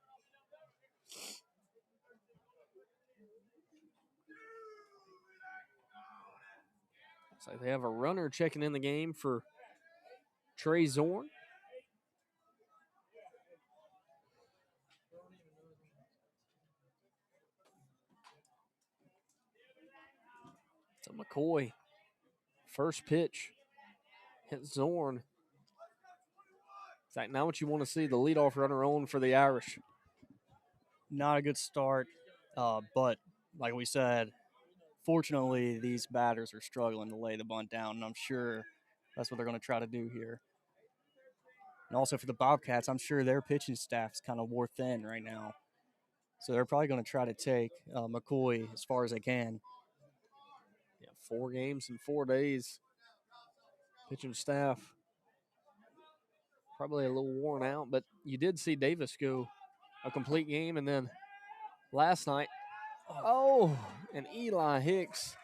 So they have a runner checking in the game for Trey Zorn. To McCoy. First pitch. Hit Zorn. Is that not what you want to see? The leadoff runner on for the Irish. Not a good start, but like we said, fortunately, these batters are struggling to lay the bunt down, and I'm sure that's what they're going to try to do here. And also for the Bobcats, I'm sure their pitching staff is kind of wore thin right now. So they're probably going to try to take McCoy as far as they can. Yeah, 4 games in 4 days. Pitching staff probably a little worn out, but you did see Davis go a complete game, and then last night, and Eli Hicks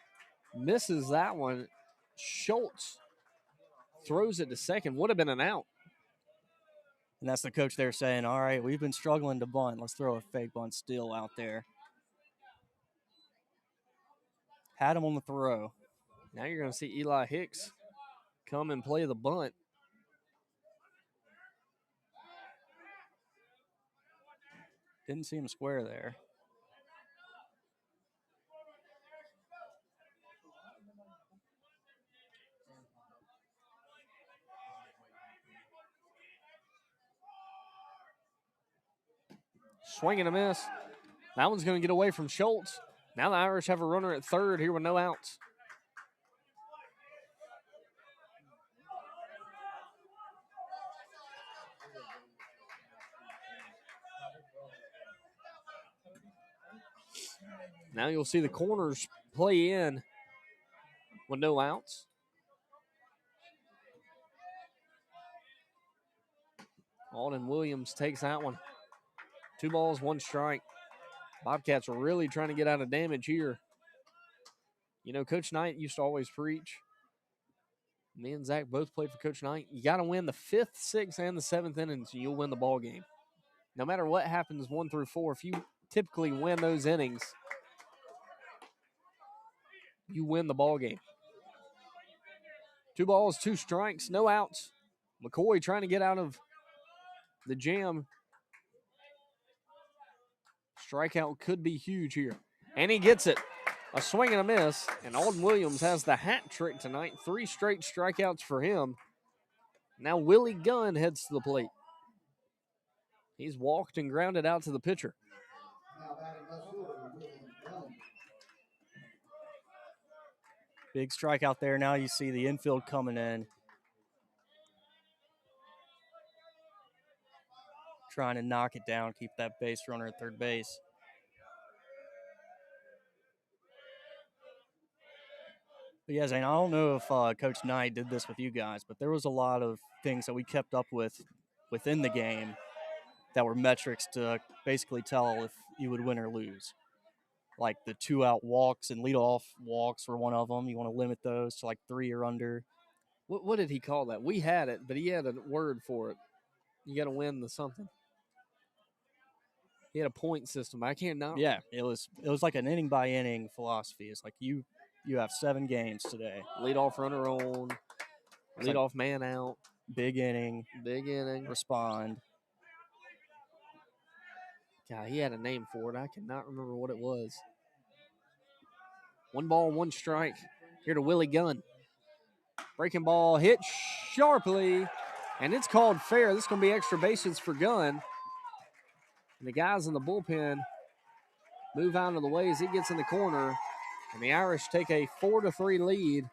misses that one. Schultz throws it to second. Would have been an out. And that's the coach there saying, all right, we've been struggling to bunt. Let's throw a fake bunt still out there. Had him on the throw. Now you're going to see Eli Hicks come and play the bunt. Didn't see him square there. Swing and a miss. That one's going to get away from Schultz. Now the Irish have a runner at third here with no outs. Now you'll see the corners play in with no outs. Alden Williams takes that one. 2 balls, 1 strike. Bobcats are really trying to get out of damage here. You know, Coach Knight used to always preach. Me and Zach both played for Coach Knight. You got to win the 5th, 6th, and the 7th innings, and you'll win the ball game. No matter what happens 1 through 4, if you typically win those innings, you win the ball game. 2 balls, 2 strikes, no outs. McCoy trying to get out of the jam. Strikeout could be huge here. And he gets it. A swing and a miss. And Alden Williams has the hat trick tonight. 3 straight strikeouts for him. Now Willie Gunn heads to the plate. He's walked and grounded out to the pitcher. Big strikeout there. Now you see the infield coming in. Trying to knock it down, keep that base runner at third base. But yeah, Zane, I don't know if Coach Knight did this with you guys, but there was a lot of things that we kept up with within the game that were metrics to basically tell if you would win or lose. Like the 2-out walks and leadoff walks were one of them. You want to limit those to like 3 or under. What did he call that? We had it, but he had a word for it. You got to win the something. He had a point system. I can't not. Yeah, it was like an inning by inning philosophy. It's like you have 7 games today. Lead off runner on, lead off man out, big inning, respond. God, he had a name for it. I cannot remember what it was. 1 ball, 1 strike. Here to Willie Gunn. Breaking ball hit sharply, and it's called fair. This is going to be extra bases for Gunn. And the guys in the bullpen move out of the way as he gets in the corner. And the Irish take a 4-3 lead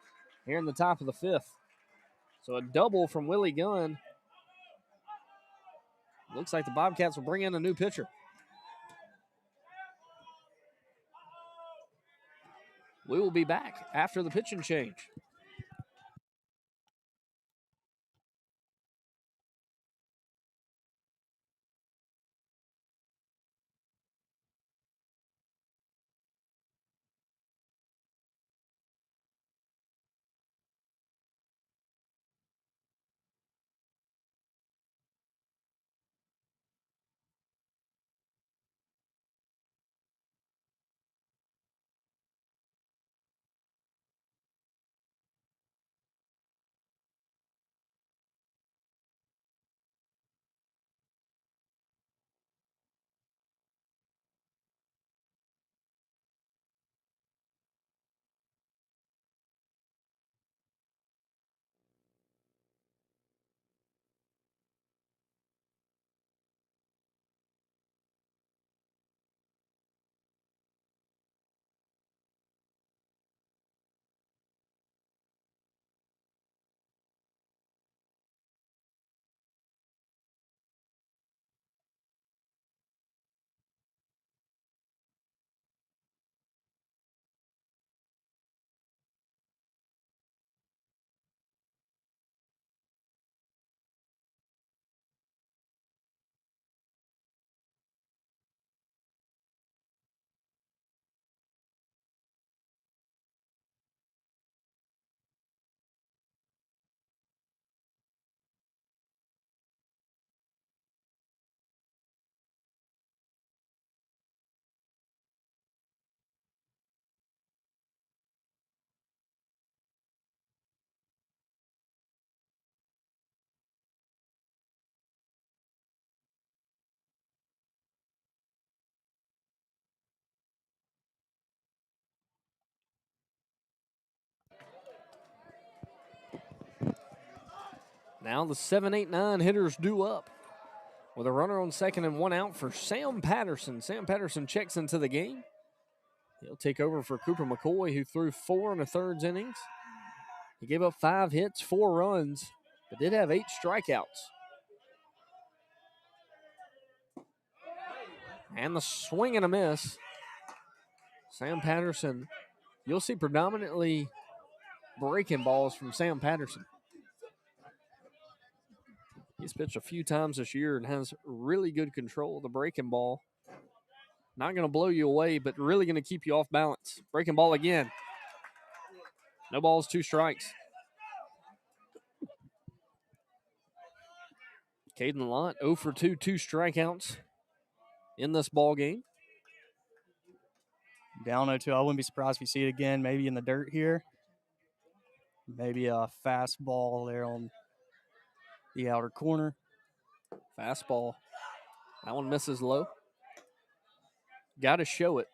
here in the top of the 5th. So a double from Willie Gunn. Looks like the Bobcats will bring in a new pitcher. We will be back after the pitching change. Now the 7-8-9 hitters due up with a runner on second and 1 out for Sam Patterson. Sam Patterson checks into the game. He'll take over for Cooper McCoy, who threw 4 1/3 innings. He gave up 5 hits, 4 runs, but did have 8 strikeouts. And the swing and a miss. Sam Patterson, you'll see predominantly breaking balls from Sam Patterson. He's pitched a few times this year and has really good control of the breaking ball. Not going to blow you away, but really going to keep you off balance. Breaking ball again. No balls, 2 strikes. Caden Lott, 0 for 2, 2 strikeouts in this ball game. Down 0-2. I wouldn't be surprised if you see it again, maybe in the dirt here. Maybe a fastball there on the outer corner. Fastball. That one misses low. Got to show it.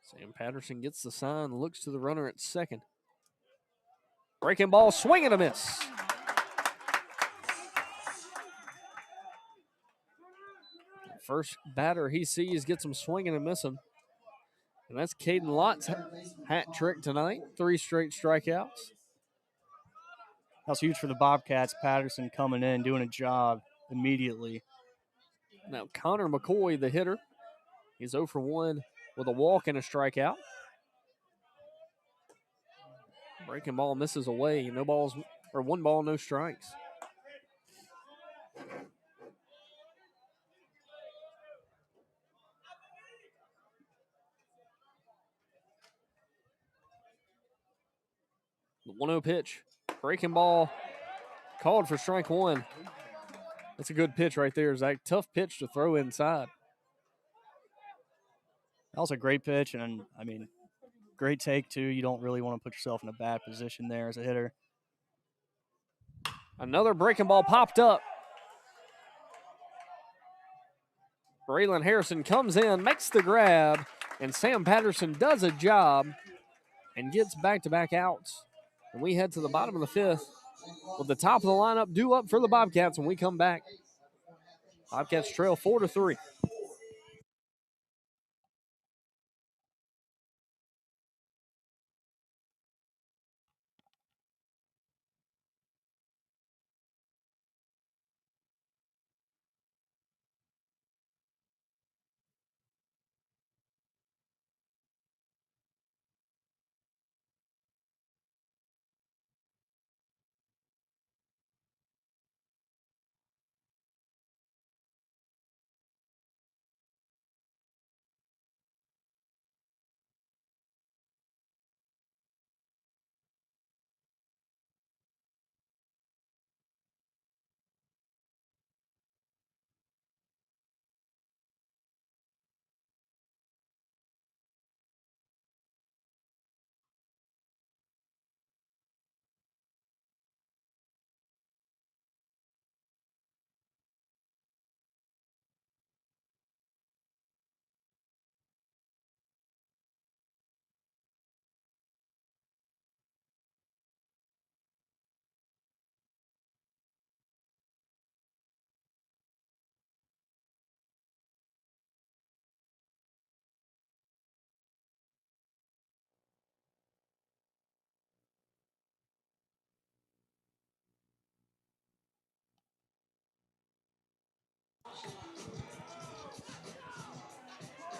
Sam Patterson gets the sign, looks to the runner at second. Breaking ball, swing and a miss. First batter he sees gets him swinging and missing. And that's Caden Lott's hat trick tonight. 3 straight strikeouts. That's huge for the Bobcats. Patterson coming in, doing a job immediately. Now Connor McCoy, the hitter, he's 0 for 1 with a walk and a strikeout. Breaking ball misses away. 1 ball, no strikes. The 1-0 pitch. Breaking ball called for strike one. That's a good pitch right there, Zach. Tough pitch to throw inside. That was a great pitch, and I mean, great take too. You don't really want to put yourself in a bad position there as a hitter. Another breaking ball popped up. Braylon Harrison comes in, makes the grab, and Sam Patterson does a job and gets back-to-back outs. And we head to the bottom of the fifth with the top of the lineup due up for the Bobcats when we come back. Bobcats trail 4-3.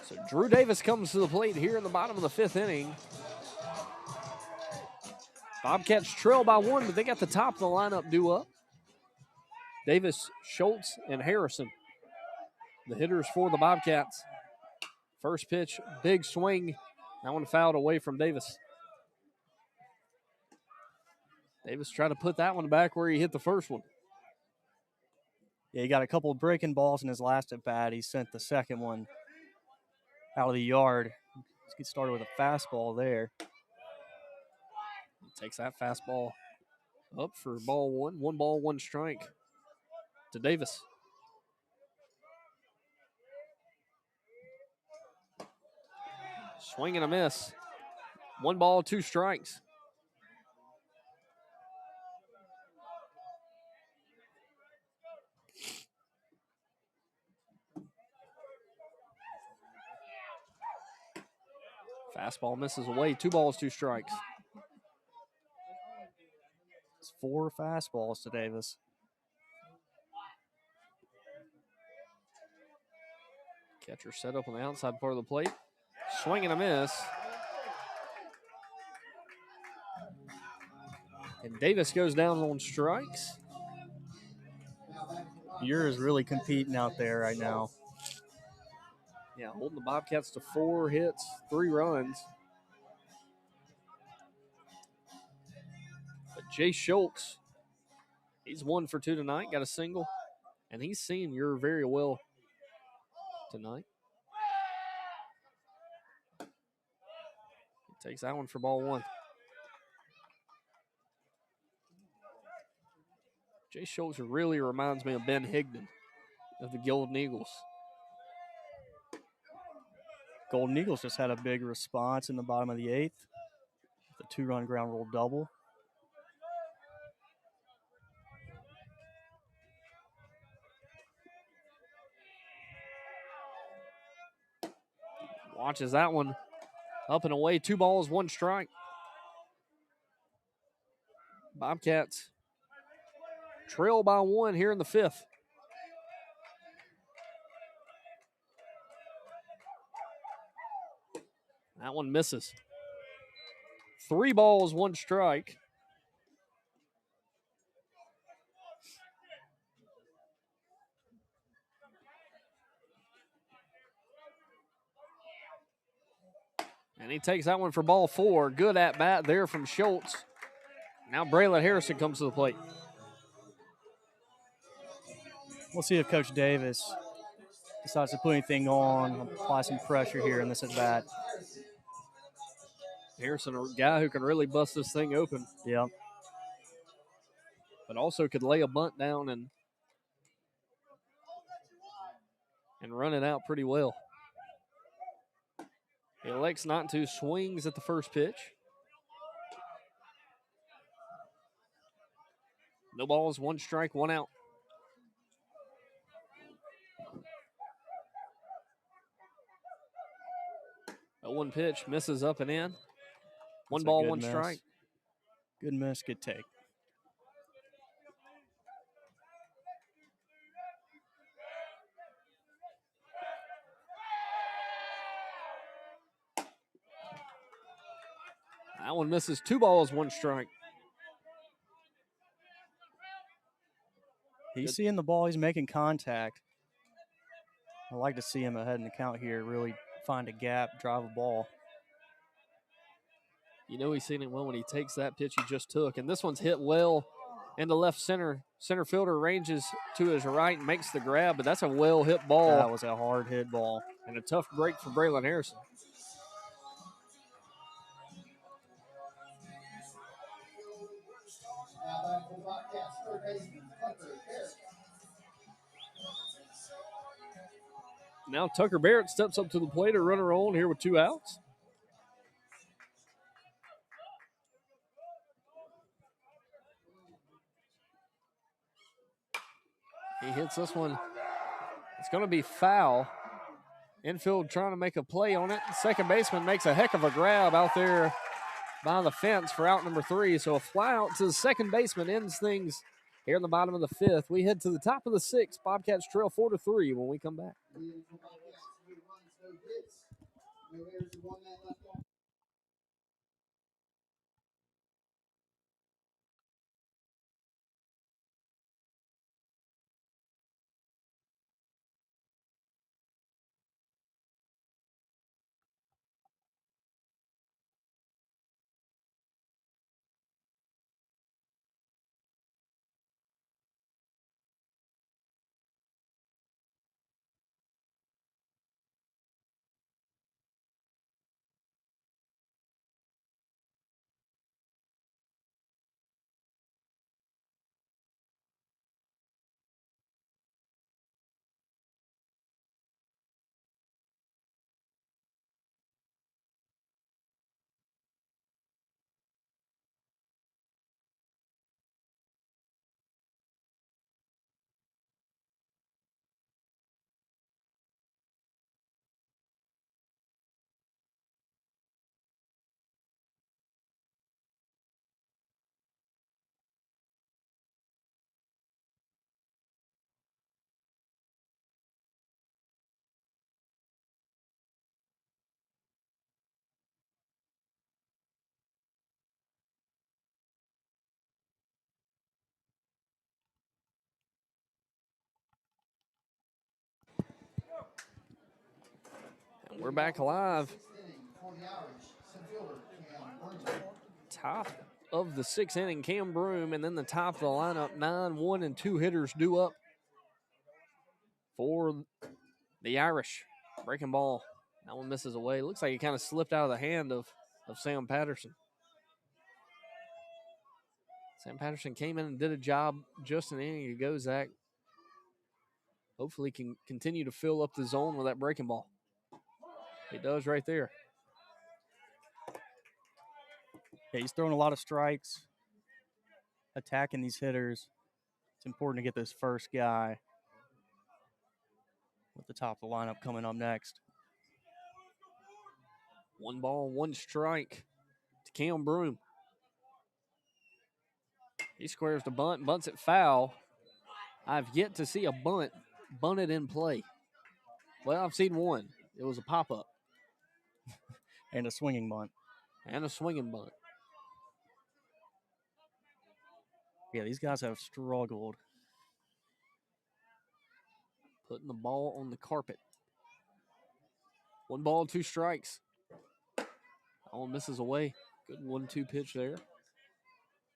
So Drew Davis comes to the plate here in the bottom of the fifth inning. Bobcats trail by one, but they got the top of the lineup due up. Davis, Schultz, and Harrison, the hitters for the Bobcats. First pitch, big swing. That one fouled away from Davis. Davis tried to put that one back where he hit the first one. Yeah, he got a couple of breaking balls in his last at bat. He sent the second one out of the yard. Let's get started with a fastball there. He takes that fastball up for ball one. 1 ball, 1 strike to Davis. Swing and a miss. 1 ball, 2 strikes. Fastball misses away. 2 balls, 2 strikes. It's 4 fastballs to Davis. Catcher set up on the outside part of the plate. Swing and a miss. And Davis goes down on strikes. Ure is really competing out there right now. Yeah, holding the Bobcats to 4 hits, 3 runs. But Jay Schultz, he's 1 for 2 tonight, got a single. And he's seen Ure very well tonight. He takes that one for ball 1. Jay Schultz really reminds me of Ben Higdon of the Golden Eagles. Golden Eagles just had a big response in the bottom of the 8th. The 2-run ground rule double. Watches that one up and away. 2 balls, 1 strike. Bobcats trail by 1 here in the 5th. That one misses. 3 balls, 1 strike. And he takes that one for ball 4. Good at bat there from Schultz. Now Braylon Harrison comes to the plate. We'll see if Coach Davis decides to put anything on, apply some pressure here in this at bat. Harrison, a guy who can really bust this thing open. Yep. But also could lay a bunt down and run it out pretty well. He elects not to, swings at the first pitch. No balls, 1 strike, 1 out. A 1 pitch, misses up and in. One ball, 1 strike. Good miss, good take. That one misses. 2 balls, 1 strike. He's seeing the ball. He's making contact. I like to see him ahead in the count here, really find a gap, drive a ball. You know he's seen it well when he takes that pitch he just took. And this one's hit well into left center. Center fielder ranges to his right and makes the grab, but that's a well-hit ball. That was a hard-hit ball. And a tough break for Braylon Harrison. Now Tucker Barrett steps up to the plate, a runner on here with 2 outs. He hits this one. It's going to be foul. Infield trying to make a play on it. Second baseman makes a heck of a grab out there by the fence for out number 3. So a fly out to the second baseman ends things here in the bottom of the 5th. We head to the top of the 6th. Bobcats trail 4-3 when we come back. And we're back live. Top of the 6th inning, Cam Broom, and then the top of the lineup, 9, 1, and 2 hitters due up for the Irish. Breaking ball. That one misses away. Looks like it kind of slipped out of the hand of Sam Patterson. Sam Patterson came in and did a job just an inning ago, Zach. Hopefully can continue to fill up the zone with that breaking ball. He does right there. Yeah, he's throwing a lot of strikes, attacking these hitters. It's important to get this first guy with the top of the lineup coming up next. 1 ball, 1 strike to Cam Broom. He squares the bunt, bunts it foul. I've yet to see a bunt bunted in play. Well, I've seen one. It was a pop-up. And a swinging bunt. And a swinging bunt. Yeah, these guys have struggled. Putting the ball on the carpet. 1 ball, 2 strikes. All misses away. Good 1-2 pitch there.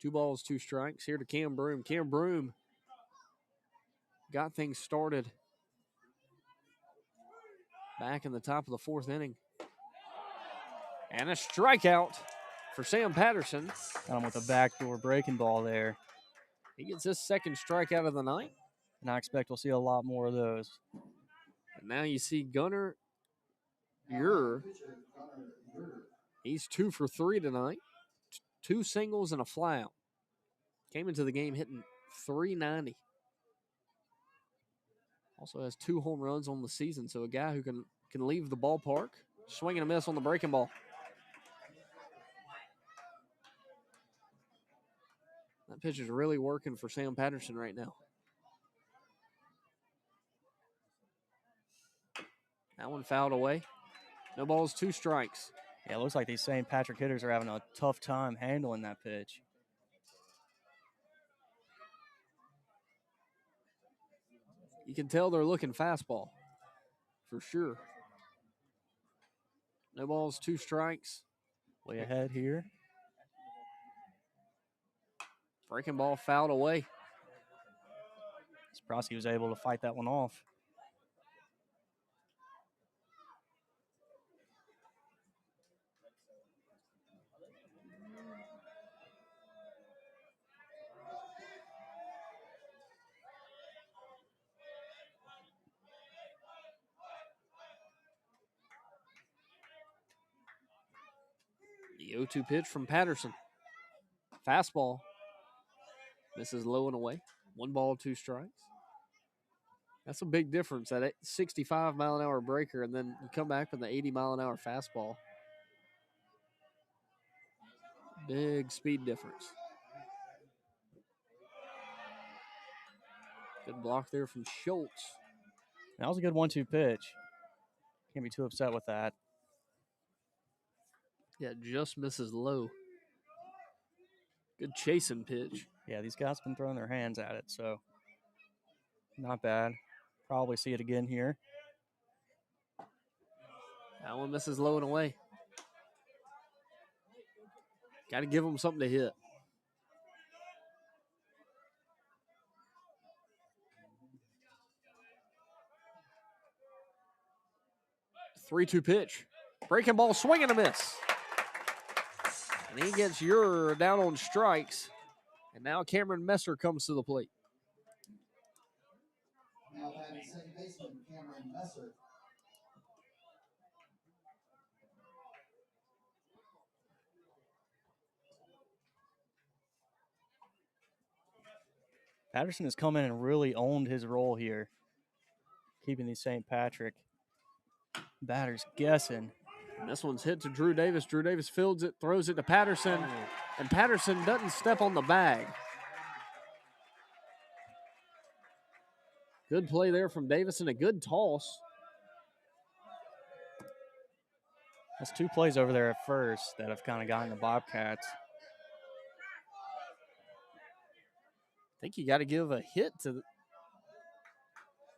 2 balls, 2 strikes. Here to Cam Broom. Cam Broom got things started back in the top of the 4th inning. And a strikeout for Sam Patterson. Got him with a backdoor breaking ball there. He gets his 2nd strikeout of the night. And I expect we'll see a lot more of those. And now you see Gunnar Ure. He's 2 for 3 tonight. 2 singles and a flyout. Came into the game hitting .390. Also has 2 home runs on the season, so a guy who can leave the ballpark. Swing and a miss on the breaking ball. That pitch is really working for Sam Patterson right now. That one fouled away. No balls, 2 strikes. Yeah, it looks like these St. Patrick hitters are having a tough time handling that pitch. You can tell they're looking fastball, for sure. No balls, 2 strikes. Way ahead here. Breaking ball fouled away. Sprosky was able to fight that one off. The 0-2 pitch from Patterson. Fastball. Misses low and away. 1 ball, 2 strikes. That's a big difference. That 65-mile-an-hour breaker, and then you come back with the 80-mile-an-hour fastball. Big speed difference. Good block there from Schultz. That was a good 1-2 pitch. Can't be too upset with that. Yeah, just misses low. Good chasing pitch. Yeah, these guys have been throwing their hands at it, so not bad. Probably see it again here. That one misses low and away. Got to give them something to hit. Three-two pitch. Breaking ball, swing and a miss. And he gets Ure down on strikes. And now Cameron Messer comes to the plate. Now batting second baseman Cameron Messer. Patterson has come in and really owned his role here, keeping these St. Patrick batters guessing. And this one's hit to Drew Davis. Drew Davis fields it, throws it to Patterson, and Patterson doesn't step on the bag. Good play there from Davis and a good toss. That's 2 plays over there at first that have kind of gotten the Bobcats. I think you got to give a hit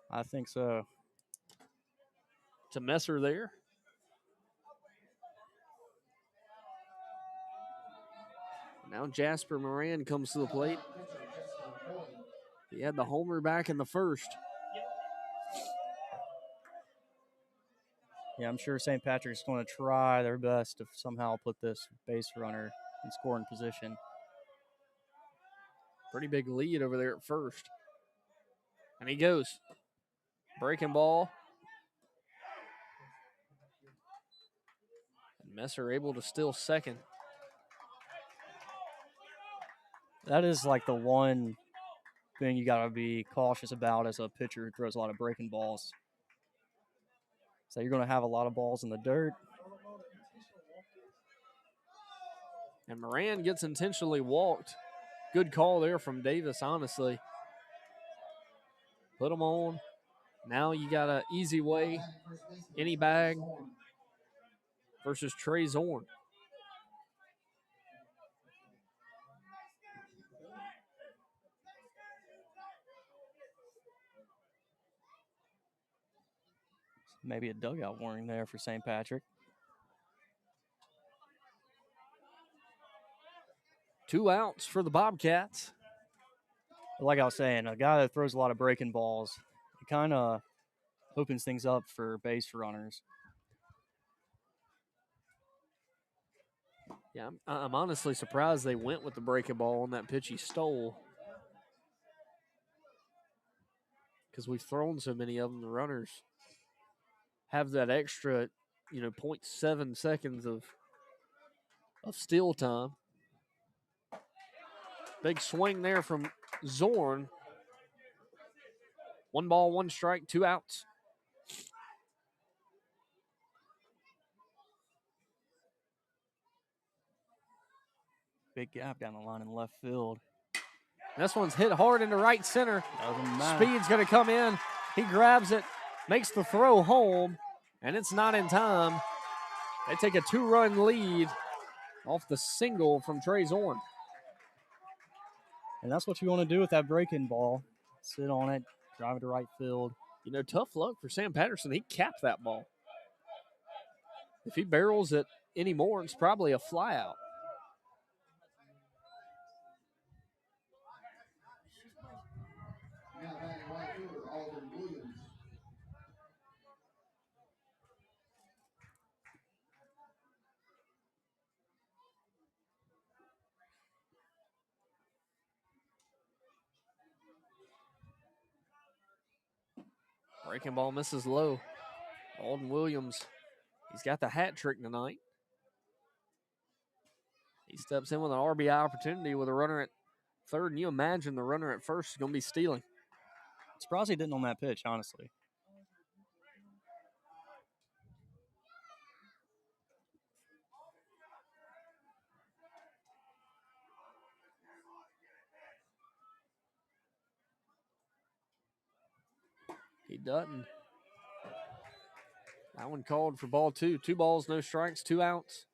I think so. to Messer there. Now Jasper Moran comes to the plate. He had the homer back in the first. Yeah, I'm sure St. Patrick's going to try their best to somehow put this base runner in scoring position. Pretty big lead over there at first. And he goes. Breaking ball. And Messer able to steal second. That is like the one thing you got to be cautious about as a pitcher who throws a lot of breaking balls. So you're going to have a lot of balls in the dirt. And Moran gets intentionally walked. Good call there from Davis, honestly. Put him on. Now you got an easy way. Any bag versus Trey Zorn. Maybe a dugout warning there for St. Patrick. 2 outs for the Bobcats. But like I was saying, a guy that throws a lot of breaking balls, it kind of opens things up for base runners. Yeah, I'm honestly surprised they went with the breaking ball on that pitch he stole. Because we've thrown so many of them, the runners have that extra, 0.7 seconds of steal time. Big swing there from Zorn. 1 ball, 1 strike, 2 outs. Big gap down the line in left field. This one's hit hard into right center. Doesn't matter. Speed's going to come in. He grabs it, makes the throw home, and it's not in time. They take a 2-run lead off the single from Trey Zorn. And that's what you want to do with that breaking ball. Sit on it, drive it to right field. Tough luck for Sam Patterson. He capped that ball. If he barrels it anymore, it's probably a fly out. Now batting right fielder, Alden Williams. Breaking ball misses low. Alden Williams, he's got the hat trick tonight. He steps in with an RBI opportunity with a runner at third, and you imagine the runner at first is going to be stealing. Surprised he didn't on that pitch, honestly. He doesn't. That one called for ball 2. 2 balls, no strikes, 2 outs.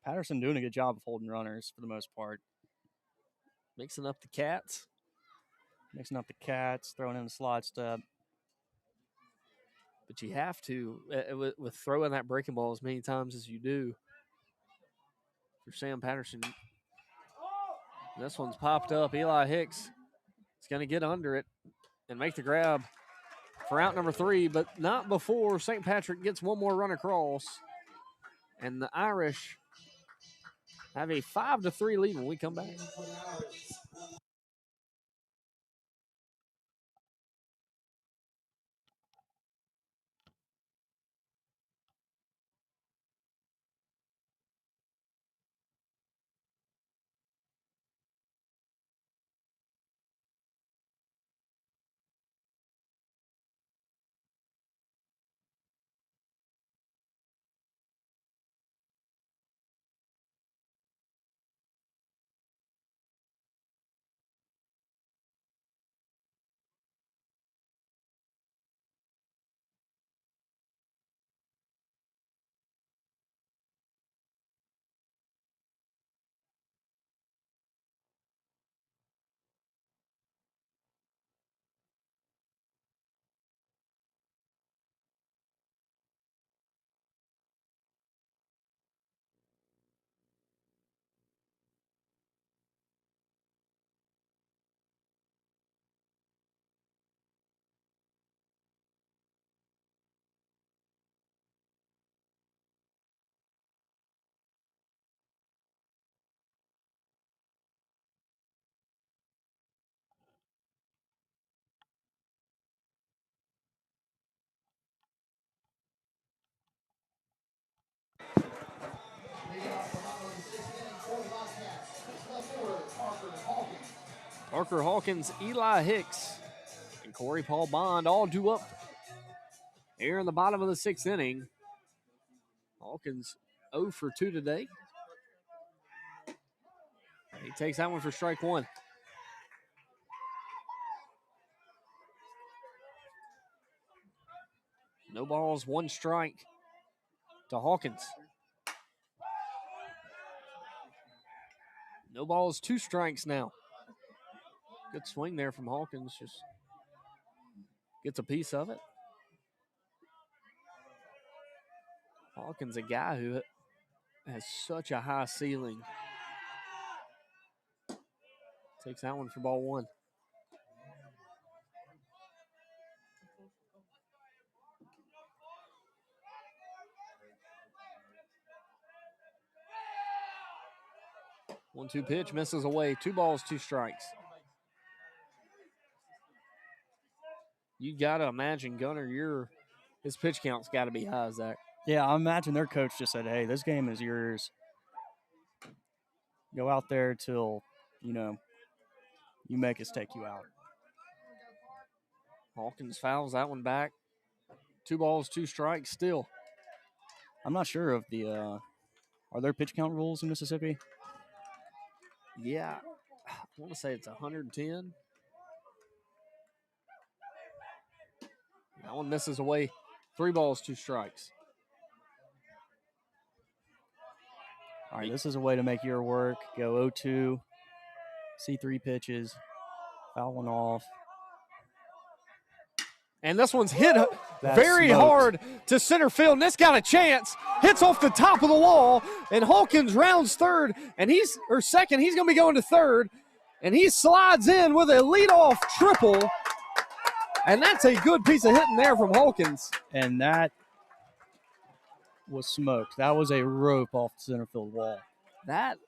Patterson doing a good job of holding runners for the most part. Mixing up the Cats. Mixing up the Cats, throwing in the slide step. But you have to, with throwing that breaking ball as many times as you do, for Sam Patterson. This one's popped up. Eli Hicks is going to get under it and make the grab for out number 3, but not before St. Patrick gets one more run across. And the Irish have a 5-3 lead when we come back. Parker Hawkins, Eli Hicks, and Corey Paul Bond all due up here in the bottom of the 6th inning. Hawkins 0 for 2 today. He takes that one for strike 1. No balls, 1 strike to Hawkins. No balls, 2 strikes now. Good swing there from Hawkins. Just gets a piece of it. Hawkins, a guy who has such a high ceiling. Takes that one for ball one. One-two pitch, misses away. 2 balls, 2 strikes. You got to imagine, Gunner, his pitch count's got to be high, Zach. Yeah, I imagine their coach just said, hey, this game is yours. Go out there till, you make us take you out. Hawkins fouls that one back. 2 balls, 2 strikes still. I'm not sure of the are there pitch count rules in Mississippi? Yeah, I want to say it's 110. That one misses away. 3 balls, 2 strikes. All right, this is a way to make your work. Go 0-2, see 3 pitches, foul one off. And this one's hit That's very smoked. hard to center field. And this got a chance. Hits off the top of the wall. And Hawkins rounds third. And second. He's going to be going to third. And he slides in with a leadoff triple. And that's a good piece of hitting there from Hawkins. And that was smoked. That was a rope off the center field wall. That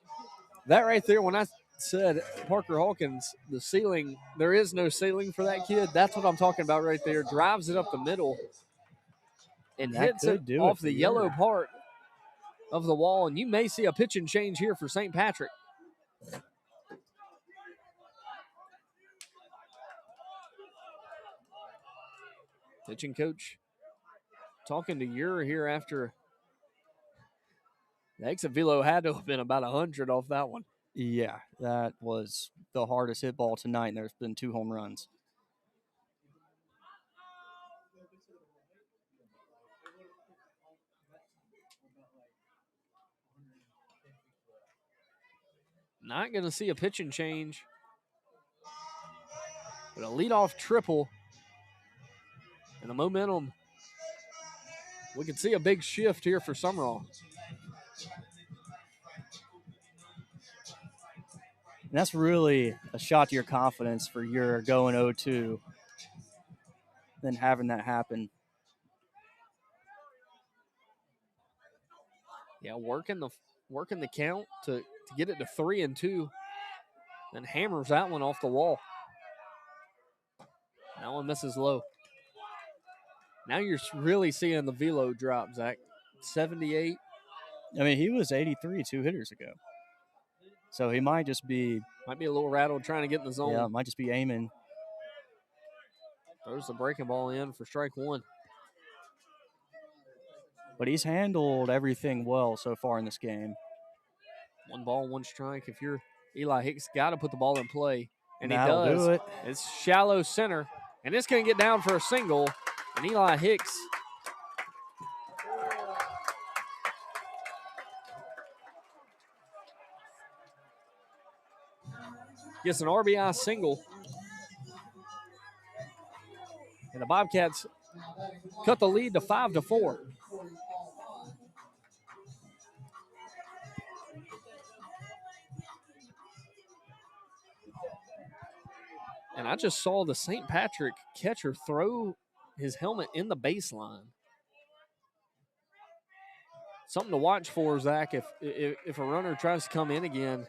right there, when I said Parker Hawkins, the ceiling, there is no ceiling for that kid. That's what I'm talking about right there. Drives it up the middle and That hits could it do off it the for yellow you. part of the wall. And you may see a pitch and change here for St. Patrick. Pitching coach talking to Ure here after the exit velo had to have been about 100 off that one. Yeah, that was the hardest hit ball tonight, and there's been 2 home runs. Not going to see a pitch and change, but a leadoff triple. And the momentum, we can see a big shift here for Sumrall. And that's really a shot to your confidence for your going 0-2, then having that happen. Yeah, working the count to get it to 3-2, and hammers that one off the wall. That one misses low. Now you're really seeing the velo drop, Zach. 78. I mean, he was 83 2 hitters ago. So he might just be, Might be a little rattled trying to get in the zone. might just be aiming. Throws the breaking ball in for strike one. But he's handled everything well so far in this game. 1 ball, 1 strike. If you're Eli Hicks, got to put the ball in play. And That'll he does. do it. It's shallow center. And it's going to get down for a single. And Eli Hicks gets an RBI single. And the Bobcats cut the lead to 5-4. And I just saw the St. Patrick catcher throw his helmet in the baseline. Something to watch for, Zach, if a runner tries to come in again.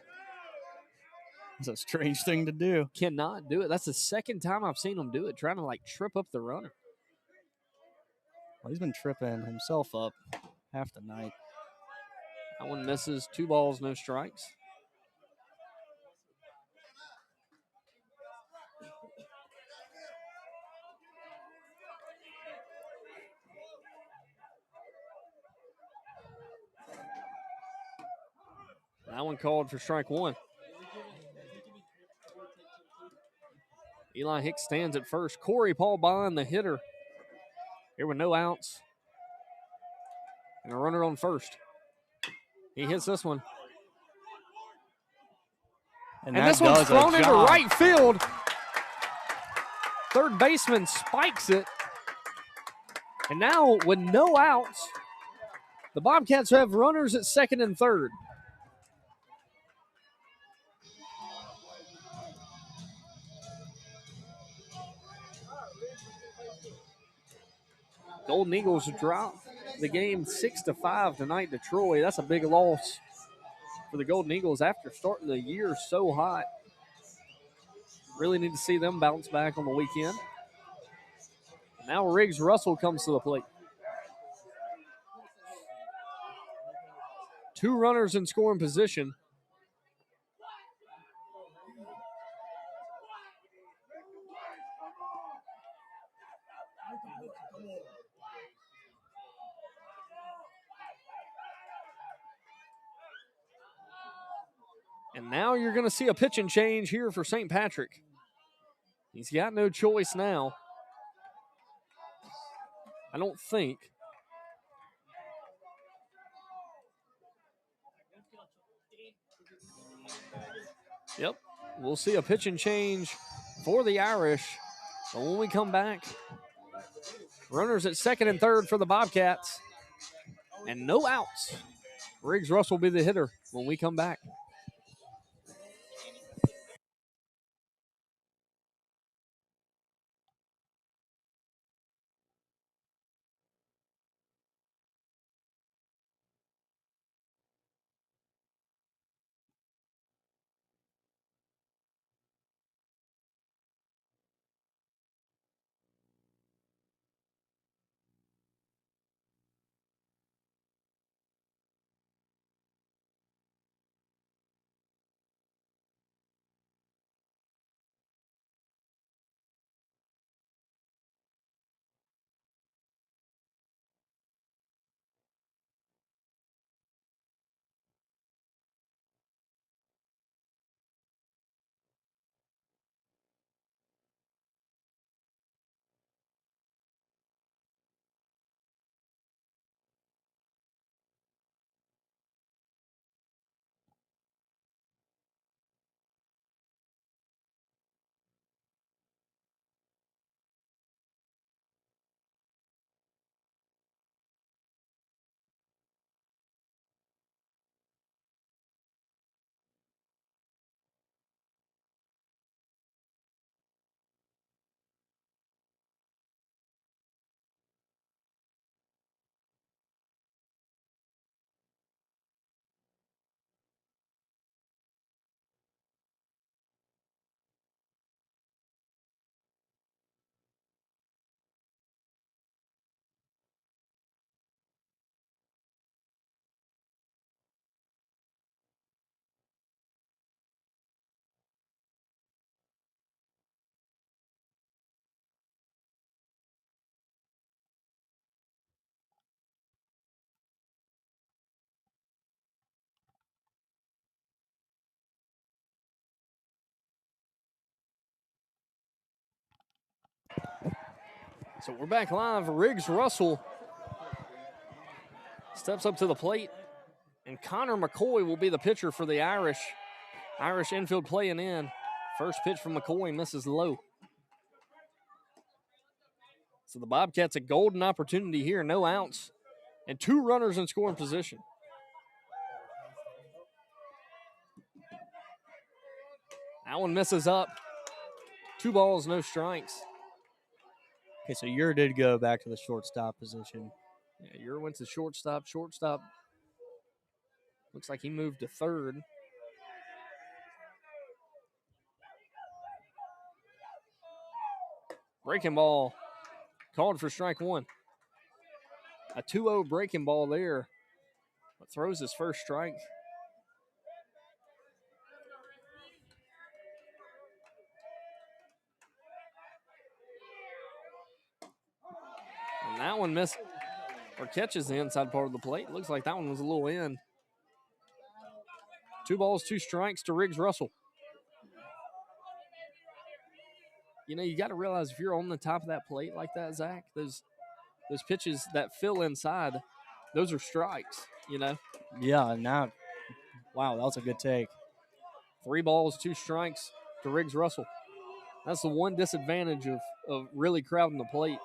It's a strange thing to do. Cannot do it. That's the second time I've seen him do it, trying to trip up the runner. Well, he's been tripping himself up half the night. That one misses. 2 balls, no strikes. That one called for strike one. Eli Hicks stands at first. Corey Paul Bond, the hitter. Here with no outs. And a runner on first. He hits this one. And this one's thrown into right field. Third baseman spikes it. And now, with no outs, the Bobcats have runners at second and third. Golden Eagles drop the game 6-5 tonight to Troy. That's a big loss for the Golden Eagles after starting the year so hot. Really need to see them bounce back on the weekend. Now Riggs Russell comes to the plate. 2 runners in scoring position. And now you're going to see a pitching change here for St. Patrick. He's got no choice now. I don't think. Yep, we'll see a pitching change for the Irish. But when we come back, runners at second and third for the Bobcats. And no outs. Riggs Russell will be the hitter when we come back. So we're back live. Riggs Russell steps up to the plate, and Connor McCoy will be the pitcher for the Irish. Irish infield playing in. First pitch from McCoy misses low. So the Bobcats a golden opportunity here, no outs, and 2 runners in scoring position. That one misses up. 2 balls, no strikes. Okay, so Ure did go back to the shortstop position. Yeah, Ure went to shortstop. Shortstop looks like he moved to third. Breaking ball called for strike 1. A 2-0 breaking ball there, but throws his first strike. And that one missed or catches the inside part of the plate. Looks like that one was a little in. 2 balls, 2 strikes to Riggs Russell. You know, you got to realize if you're on the top of that plate like that, Zach, those pitches that fill inside, those are strikes, you know? Yeah, now, wow, that was a good take. 3 balls, 2 strikes to Riggs Russell. That's the one disadvantage of really crowding the plate.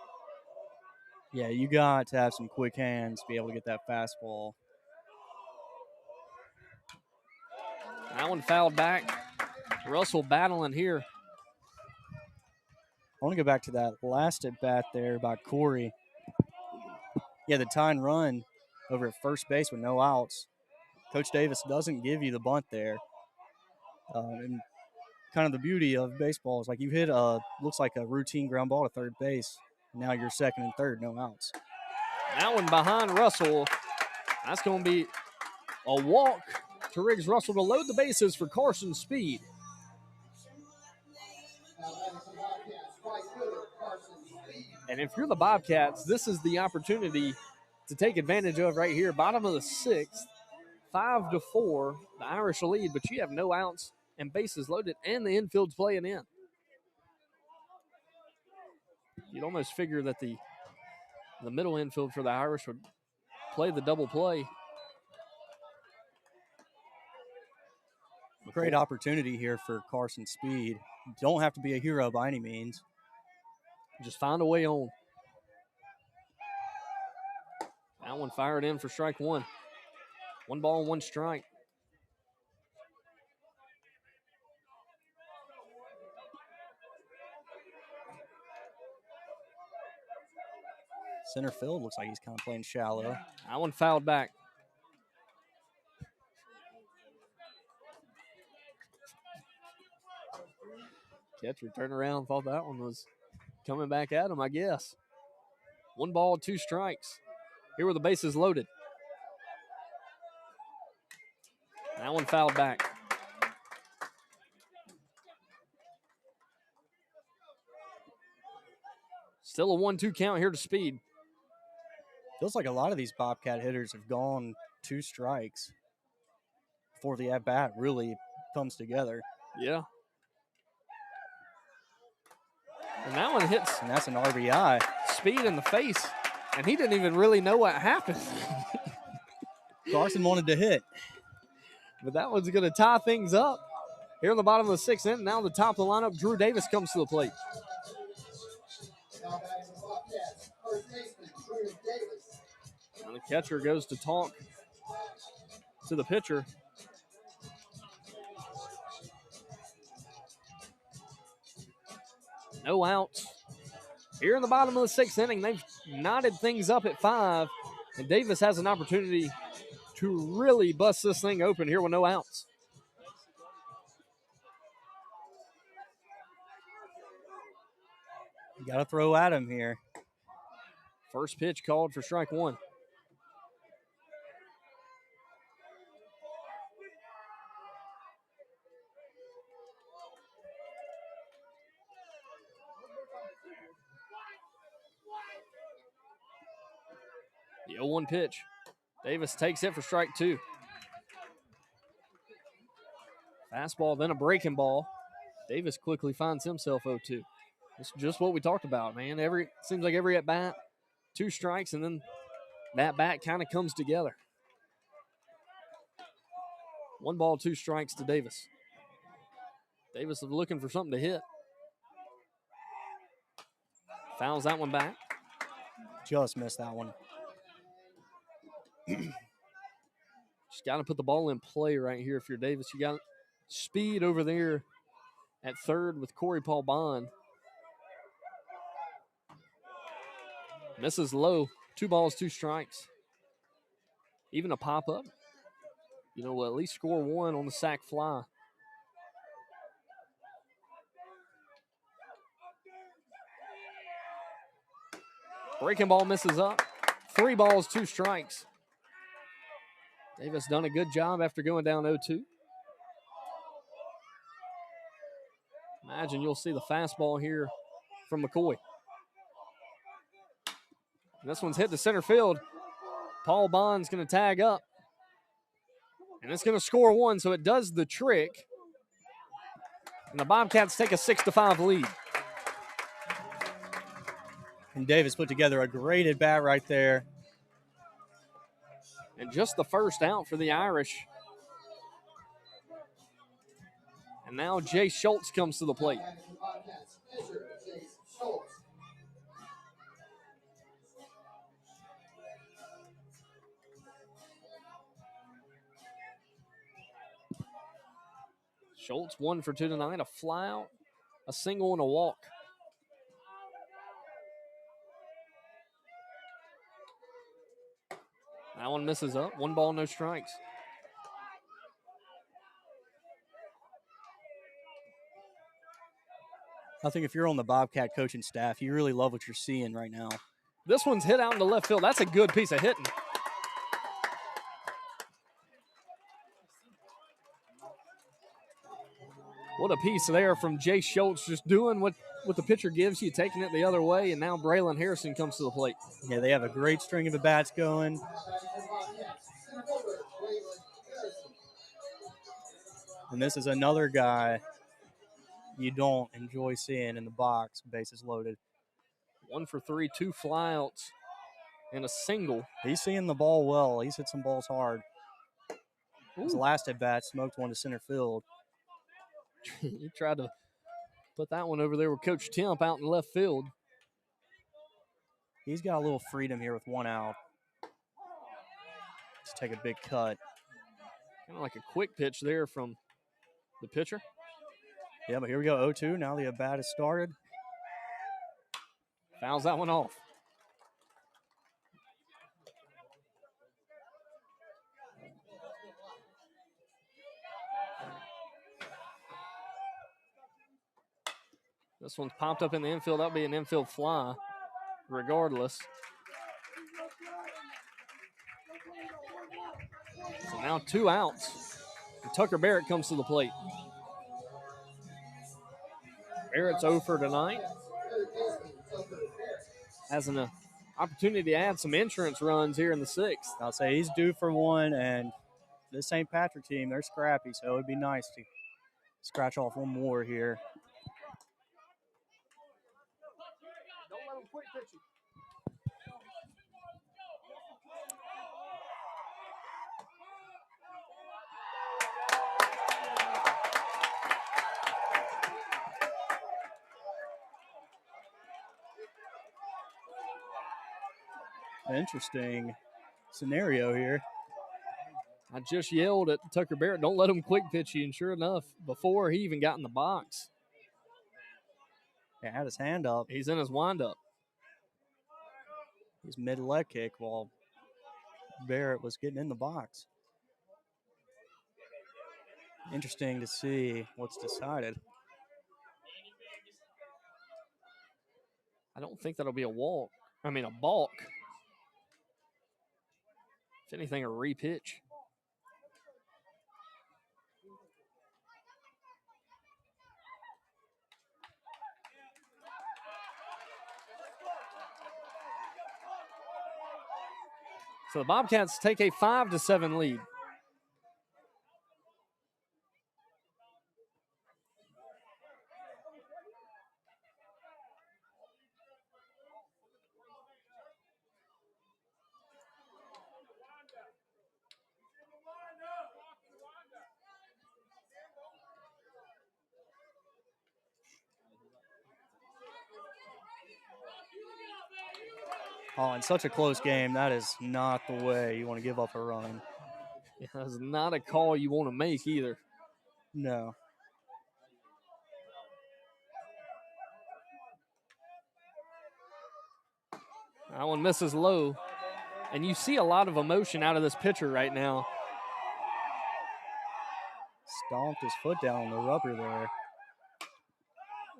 Yeah, you got to have some quick hands to be able to get that fastball. That one fouled back. Russell battling here. I want to go back to that last at bat there by Corey. Yeah, the tying run over at first base with no outs. Coach Davis doesn't give you the bunt there. And kind of the beauty of baseball is like you hit looks like a routine ground ball to third base. Now you're second and third, no outs. That one behind Russell. That's going to be a walk to Riggs Russell to load the bases for Carson Speed. And if you're the Bobcats, this is the opportunity to take advantage of right here. Bottom of the sixth, 5-4, the Irish lead, but you have no outs and bases loaded, and the infield's playing in. You'd almost figure that the middle infield for the Irish would play the double play. Great opportunity here for Carson Speed. Don't have to be a hero by any means. Just find a way home. That one fired in for strike one. 1 ball, 1 strike. Center field looks like he's kind of playing shallow. That one fouled back. Catcher turned around, thought that one was coming back at him, I guess. 1 ball, 2 strikes. Here were the bases loaded. That one fouled back. Still a 1-2 count here to Speed. Feels like a lot of these Bobcat hitters have gone 2 strikes before the at-bat really comes together. Yeah. And that one hits. And that's an RBI. Speed in the face, and he didn't even really know what happened. Carson wanted to hit. But that one's going to tie things up. Here in the bottom of the sixth inning, now the top of the lineup, Drew Davis comes to the plate. And the catcher goes to talk to the pitcher. No outs. Here in the bottom of the sixth inning, they've knotted things up at 5, and Davis has an opportunity to really bust this thing open here with no outs. You got to throw at him here. First pitch called for strike 1. The 0-1 pitch. Davis takes it for strike 2. Fastball, then a breaking ball. Davis quickly finds himself 0-2. It's just what we talked about, man. Seems like every at bat, 2 strikes, and then that bat kind of comes together. 1 ball, 2 strikes to Davis. Davis is looking for something to hit. Fouls that one back. Just missed that one. Just got to put the ball in play right here if you're Davis. You got Speed over there at third with Corey Paul Bond. Misses low. 2 balls, 2 strikes. Even a pop-up. Will at least score 1 on the sac fly. Breaking ball misses up. 3 balls, 2 strikes. Davis done a good job after going down 0-2. Imagine you'll see the fastball here from McCoy. And this one's hit to center field. Paul Bond's going to tag up. And it's going to score 1, so it does the trick. And the Bobcats take a 6-5 lead. And Davis put together a great at-bat right there. And just the first out for the Irish. And now Jay Schultz comes to the plate. Schultz 1 for 2 tonight, a fly out, a single, and a walk. That one misses up. 1 ball, no strikes. I think if you're on the Bobcat coaching staff, you really love what you're seeing right now. This one's hit out into left field. That's a good piece of hitting. What a piece there from Jay Schultz, just doing what the pitcher gives you, taking it the other way, and now Braylon Harrison comes to the plate. Yeah, they have a great string of at-bats going. And this is another guy you don't enjoy seeing in the box, bases loaded. 1 for 3, 2 flyouts, and a single. He's seeing the ball well. He's hit some balls hard. His last at-bat smoked one to center field. He tried to put that one over there with Coach Temp out in left field. He's got a little freedom here with 1 out. Let's take a big cut. Kind of like a quick pitch there from the pitcher. Yeah, but here we go, 0-2. Now the at-bat has started. Fouls that one off. This one's popped up in the infield. That'll be an infield fly, regardless. So now 2 outs. And Tucker Barrett comes to the plate. Barrett's 0 for tonight. Has an opportunity to add some insurance runs here in the 6th. I'll say he's due for one, and this St. Patrick team, they're scrappy, so it would be nice to scratch off one more here. Don't let him quick pitch you. Interesting scenario here. I just yelled at Tucker Barrett, don't let him quick pitch you. And sure enough, before he even got in the box, He had his hand up. he's in his windup. He's mid-leg kick while Barrett was getting in the box. Interesting to see what's decided. I don't think that'll be a walk. I mean, a balk. If anything, a repitch. So the Bobcats take a 5-7 lead. Oh, in such a close game, that is not the way you want to give up a run. Yeah, that's not a call you want to make either. No. That one misses low. And you see a lot of emotion out of this pitcher right now. Stomped his foot down on the rubber there.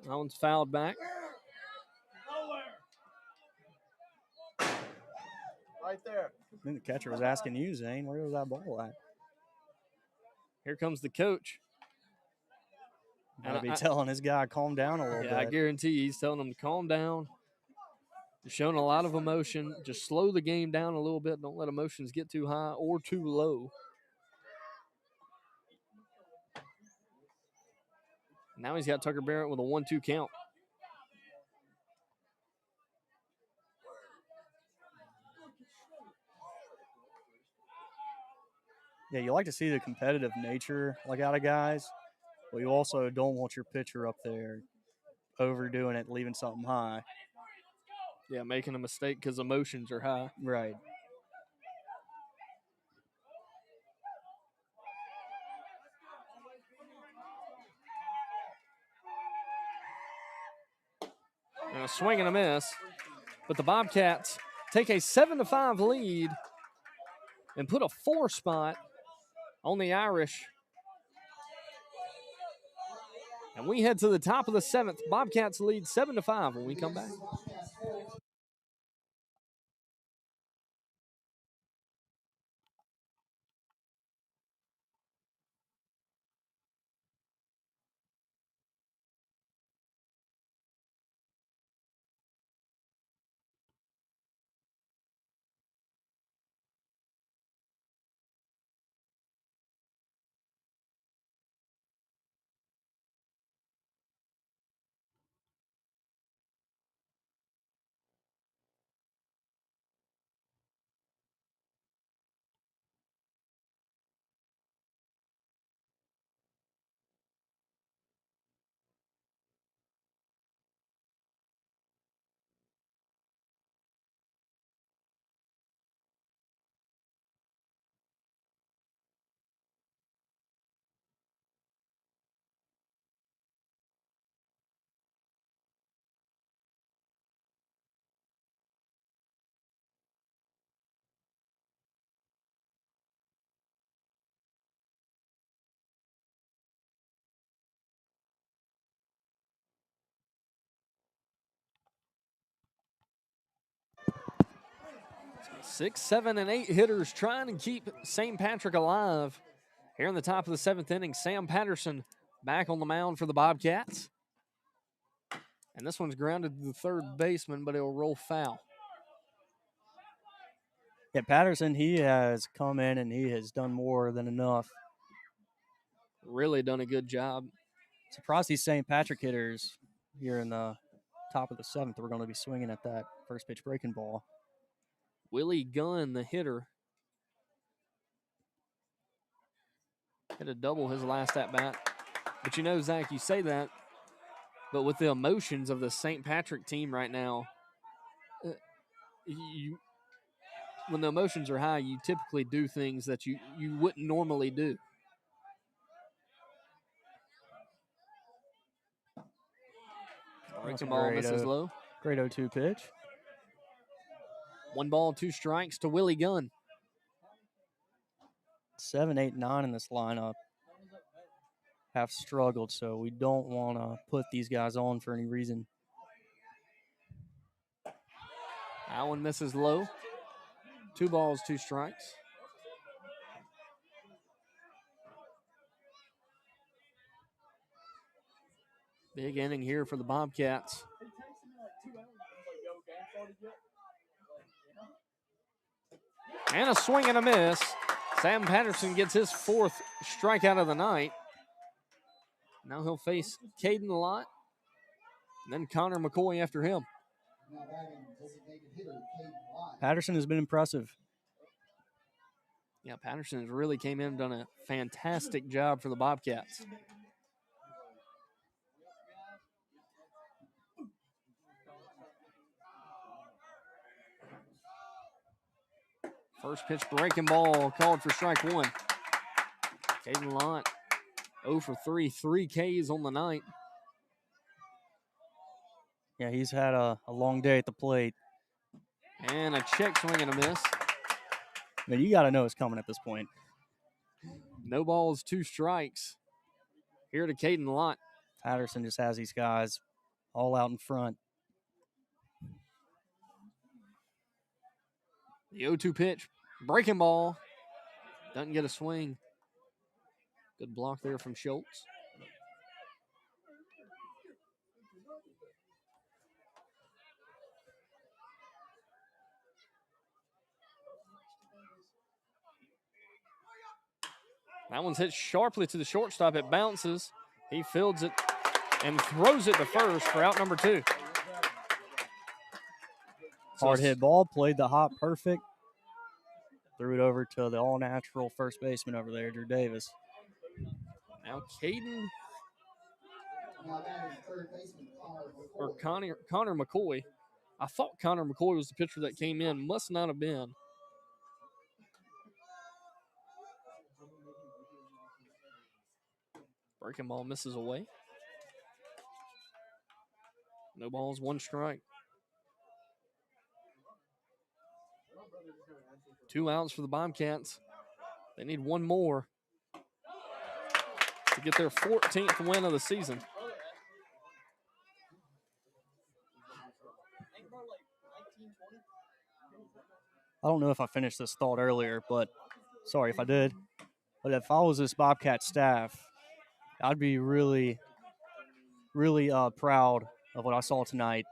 That one's fouled back. Right there. I think the catcher was asking you, Zane, where was that ball at? Here comes the coach. Gotta be I- telling his guy, calm down a little Yeah, I bit. guarantee you he's telling him to calm down. You're showing a lot of emotion. Just slow the game down a little bit. Don't let emotions get too high or too low. Now he's got Tucker Barrett with a 1-2 count. Yeah, you like to see the competitive nature like out of guys, but you also don't want your pitcher up there overdoing it, leaving something high. Yeah, making a mistake because emotions are high. Right. And a swing and a miss. But the Bobcats take a 7-5 lead and put a 4 spot on the Irish. And we head to the top of the 7th. Bobcats lead 7-5 when we come back. Six, 7, and 8 hitters trying to keep St. Patrick alive. Here in the top of the 7th inning, Sam Patterson back on the mound for the Bobcats. And this one's grounded to the third baseman, but it'll roll foul. Yeah, Patterson, he has come in and he has done more than enough. Really done a good job. Surprised these St. Patrick hitters here in the top of the 7th we're going to be swinging at that first pitch breaking ball. Willie Gunn, the hitter, hit a double his last at-bat. But you know, Zach, you say that, but with the emotions of the St. Patrick team right now, when the emotions are high, you typically do things that you wouldn't normally do. Breaking ball misses low. Great 0-2 pitch. 1 ball, 2 strikes to Willie Gunn. 7, 8, 9 in this lineup have struggled, so we don't want to put these guys on for any reason. That one misses low. 2 balls, 2 strikes. Big inning here for the Bobcats. And a swing and a miss. Sam Patterson gets his 4th strikeout of the night. Now he'll face Caden Lott, and then Connor McCoy after him. Patterson has been impressive. Yeah, Patterson has really came in and done a fantastic job for the Bobcats. First pitch breaking ball called for strike 1. Caden Lott 0 for 3, 3 Ks on the night. Yeah, he's had a long day at the plate. And a check swing and a miss. I mean, you got to know it's coming at this point. No balls, 2 strikes. Here to Caden Lott. Patterson just has these guys all out in front. The 0-2 pitch. Breaking ball. Doesn't get a swing. Good block there from Schultz. That one's hit sharply to the shortstop. It bounces. He fields it and throws it to first for out number 2. Hard hit ball, played the hop perfect. Threw it over to the all-natural first baseman over there, Drew Davis. Now Caden or Connor McCoy. I thought Connor McCoy was the pitcher that came in. Must not have been. Breaking ball misses away. No balls, 1 strike. 2 outs for the Bobcats. They need one more to get their 14th win of the season. I don't know if I finished this thought earlier, but sorry if I did. But if I was this Bobcat staff, I'd be really, really proud of what I saw tonight.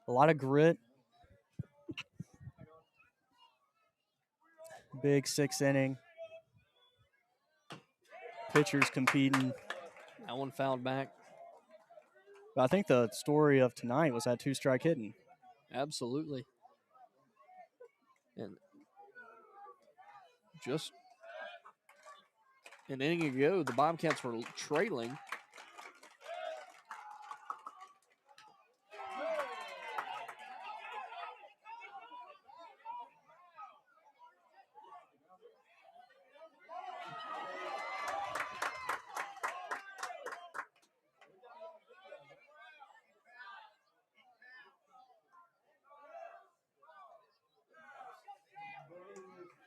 A lot of grit. Big 6th inning. Pitchers competing. That one fouled back. But I think the story of tonight was that 2-strike hitting. Absolutely. And just an inning ago, the Bobcats were trailing.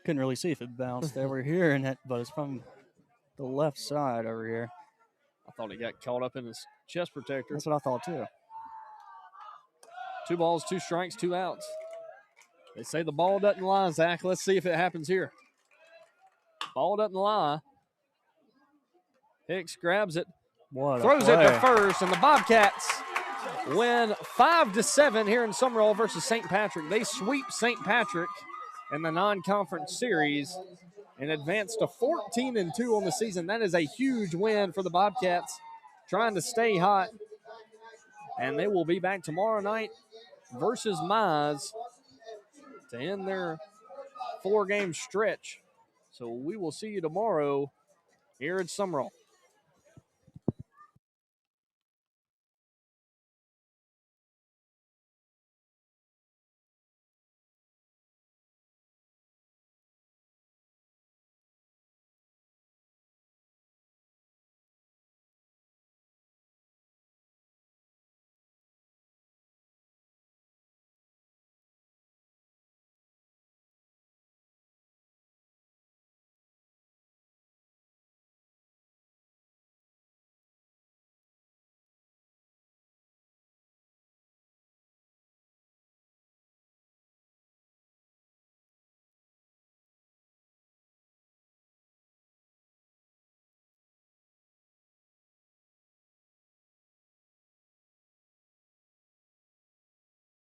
Couldn't really see if it bounced over here, but it's from the left side over here. I thought he got caught up in his chest protector. That's what I thought too. 2 balls, 2 strikes, 2 outs. They say the ball doesn't lie, Zach. Let's see if it happens here. Ball doesn't lie. Hicks grabs it, throws it to first, and the Bobcats win 5-7 here in Sumrall versus St. Patrick. They sweep St. Patrick in the non-conference series and advance to 14-2 on the season. That is a huge win for the Bobcats, trying to stay hot. And they will be back tomorrow night versus Mize to end their 4-game stretch. So we will see you tomorrow here at Sumrall.